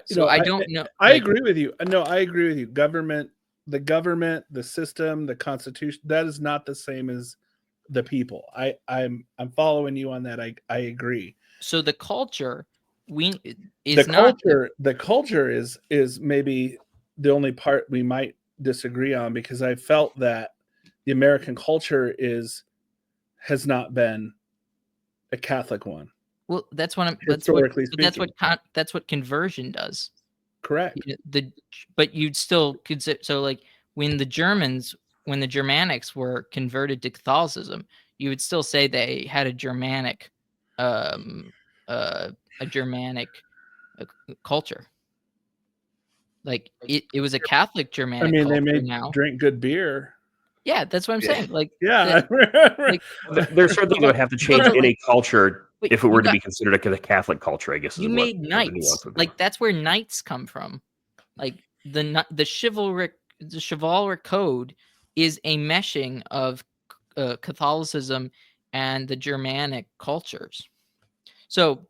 Speaker 1: So I don't know.
Speaker 2: I agree with you. No, I agree with you. The government, the system, the Constitution, that is not the same as the people. I'm following you on that. I agree.
Speaker 1: So the culture
Speaker 2: the culture is maybe the only part we might disagree on, because I felt that the American culture has not been a Catholic one.
Speaker 1: Well, that's what that's what conversion does.
Speaker 2: Correct.
Speaker 1: But you'd still consider, so like when the Germanics were converted to Catholicism, you would still say they had a Germanic culture. Like, it was a Catholic Germanic culture.
Speaker 2: They may drink good beer.
Speaker 1: Yeah, that's what I'm saying. Like,
Speaker 2: yeah,
Speaker 3: there's certainly going to have to change in a culture if it were to be considered a Catholic culture, I guess.
Speaker 1: You made knights. Like, that's where knights come from. Like, the chivalric code is a meshing of Catholicism and the Germanic cultures. So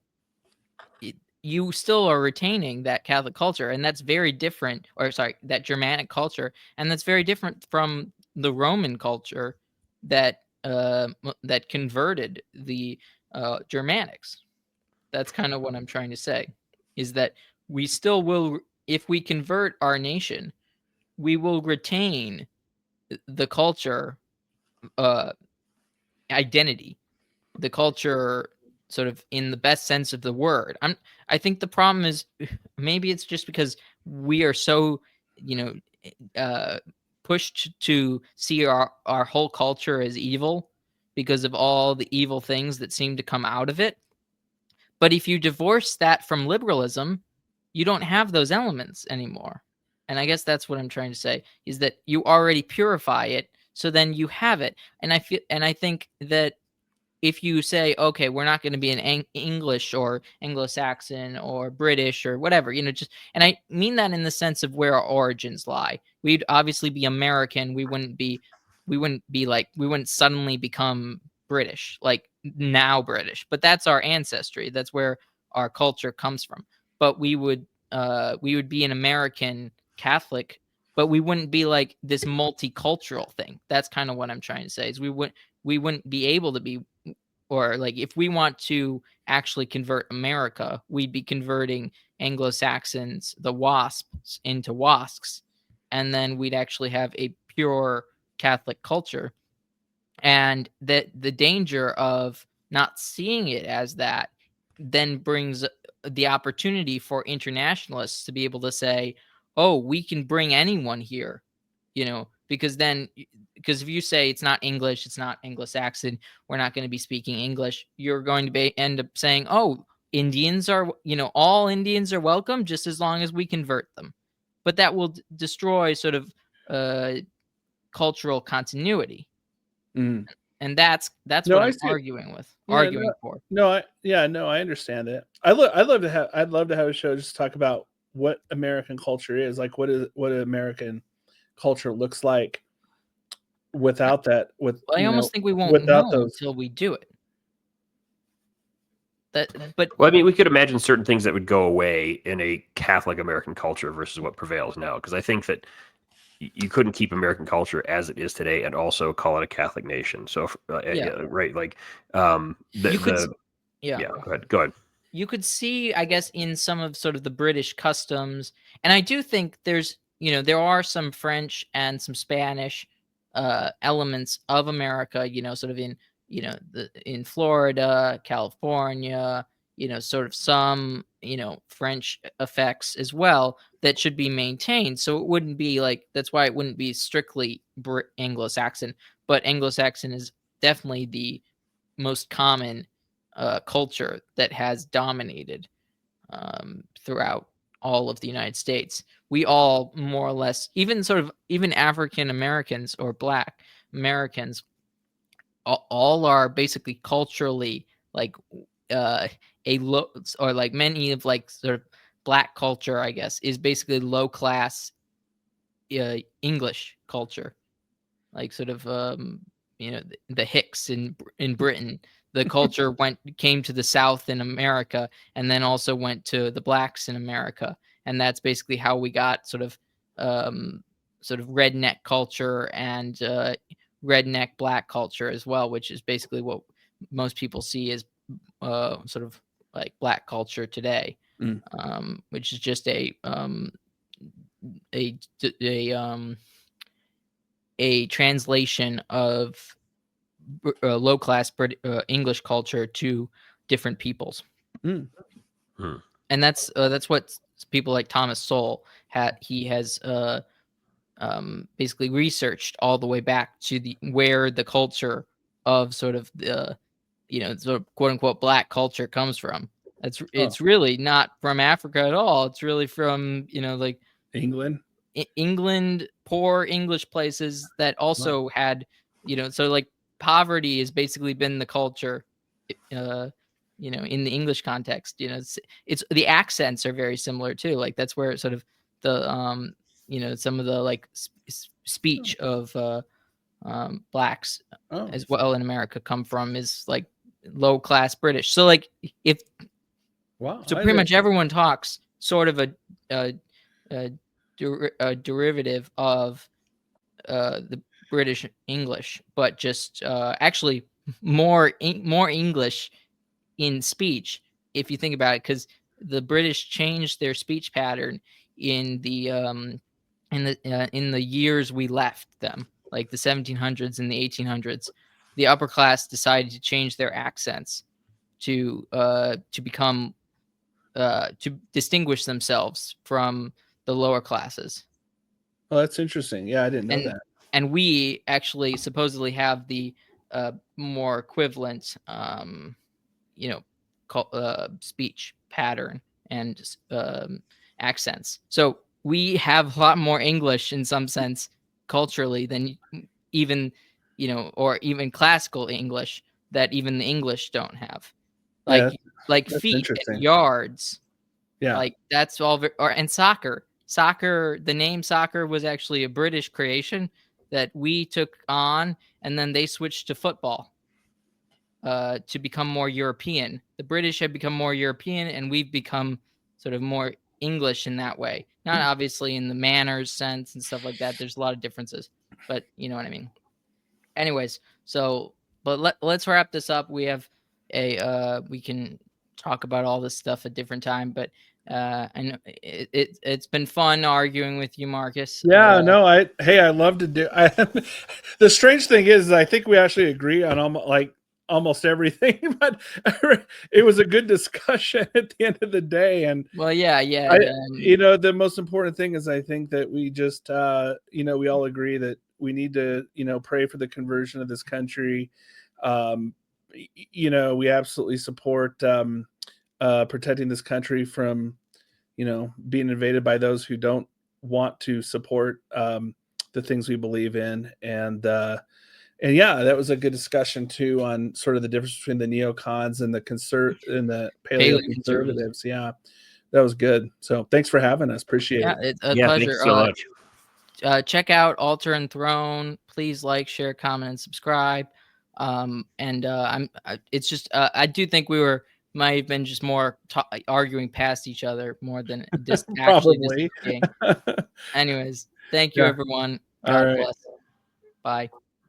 Speaker 1: you still are retaining that Catholic culture, and that's very different, that Germanic culture, and that's very different from the Roman culture that converted the Germanics. That's kind of what I'm trying to say, is that we still will, if we convert our nation, we will retain the culture identity, the culture sort of in the best sense of the word. I think the problem is, maybe it's just because we are so, pushed to see our whole culture as evil because of all the evil things that seem to come out of it. But if you divorce that from liberalism, you don't have those elements anymore. And I guess that's what I'm trying to say, is that you already purify it, so then you have it. And I think that if you say, okay, we're not going to be an English or Anglo-Saxon or British or whatever, just, and I mean that in the sense of where our origins lie. We'd obviously be American. We wouldn't suddenly become British, like now British, but that's our ancestry. That's where our culture comes from. But we would be an American Catholic, but we wouldn't be like this multicultural thing. That's kind of what I'm trying to say, is we wouldn't be able to be, or like if we want to actually convert America, we'd be converting Anglo-Saxons, the WASPs, into WASCs, and then we'd actually have a pure Catholic culture. And that the danger of not seeing it as that then brings the opportunity for internationalists to be able to say, oh, we can bring anyone here, because if you say it's not English, it's not Anglo-Saxon, we're not going to be speaking English, you're going to end up saying, oh, Indians are, all Indians are welcome just as long as we convert them. But that will destroy sort of cultural continuity.
Speaker 2: Mm.
Speaker 1: And that's
Speaker 2: No,
Speaker 1: what
Speaker 2: I
Speaker 1: I'm
Speaker 2: see it.
Speaker 1: arguing for.
Speaker 2: I understand it. I'd love to have a show just talk about what American culture is, like what American culture looks like without that.
Speaker 1: I almost think we won't
Speaker 2: without
Speaker 1: know
Speaker 2: those.
Speaker 1: until we do it. But
Speaker 3: Well, I mean, we could imagine certain things that would go away in a Catholic American culture versus what prevails now, because I think that you couldn't keep American culture as it is today and also call it a Catholic nation. So, right, like,
Speaker 1: yeah.
Speaker 3: Go ahead.
Speaker 1: You could see, I guess, in some of sort of the British customs, and I do think there are some French and some Spanish elements of America, sort of in, in Florida, California, sort of some, French effects as well that should be maintained. So it wouldn't be like, that's why it wouldn't be strictly Anglo-Saxon, but Anglo-Saxon is definitely the most common culture that has dominated throughout all of the United States. We all more or less, even African Americans or Black Americans, all are basically culturally like a low, or like many of like sort of Black culture, I guess, is basically low class English culture, like sort of the Hicks in Britain. The culture came to the South in America, and then also went to the Blacks in America, and that's basically how we got sort of redneck culture and redneck Black culture as well, which is basically what most people see as sort of like Black culture today, which is just a translation of low class English culture to different peoples. And that's what people like Thomas Sowell he has basically researched all the way back to where the culture of sort of the sort of quote unquote Black culture comes from. It's really not from Africa at all. It's really from like England, poor English places that also had, so like poverty has basically been the culture, in the English context. It's the accents are very similar too. Like that's where sort of the some of the like speech of Blacks as well in America come from, is like low class British. So like pretty much everyone talks sort of a derivative of the British English, but just actually more English in speech, if you think about it, because the British changed their speech pattern in the years we left them, like the 1700s and the 1800s. The upper class decided to change their accents to become to distinguish themselves from the lower classes.
Speaker 2: Oh, that's interesting. Yeah, I didn't know that.
Speaker 1: And we actually supposedly have the more equivalent, speech pattern and accents. So we have a lot more English in some sense culturally than even, or even classical English that even the English don't have.
Speaker 2: Yeah,
Speaker 1: Like
Speaker 2: that's
Speaker 1: feet,
Speaker 2: interesting.
Speaker 1: yards.
Speaker 2: Yeah.
Speaker 1: Like that's all. And soccer. Soccer. The name soccer was actually a British creation that we took on, and then they switched to football to become more European. The British have become more European, and we've become sort of more English in that way. Not obviously in the manners sense and stuff like that. There's a lot of differences, but you know what I mean. Anyways, so but let's wrap this up. We have we can talk about all this stuff at different time, but and it's been fun arguing with you, Marcus.
Speaker 2: Yeah, no, I love to do. The strange thing is, I think we actually agree on almost everything, but it was a good discussion at the end of the day. And
Speaker 1: well, yeah.
Speaker 2: The most important thing is I think that we just, we all agree that we need to, pray for the conversion of this country. We absolutely support protecting this country from, being invaded by those who don't want to support the things we believe in. And yeah, that was a good discussion too on sort of the difference between the neocons and the paleoconservatives. Yeah, that was good. So thanks for having us. Appreciate it.
Speaker 1: It's a
Speaker 3: Yeah,
Speaker 1: pleasure.
Speaker 3: thanks so much.
Speaker 1: Check out Altar and Throne. Please like, share, comment, and subscribe. It's just I do think we might have been just more arguing past each other more than just actually
Speaker 2: Probably.
Speaker 1: disagreeing. Anyways, thank you, everyone. God bless. Bye.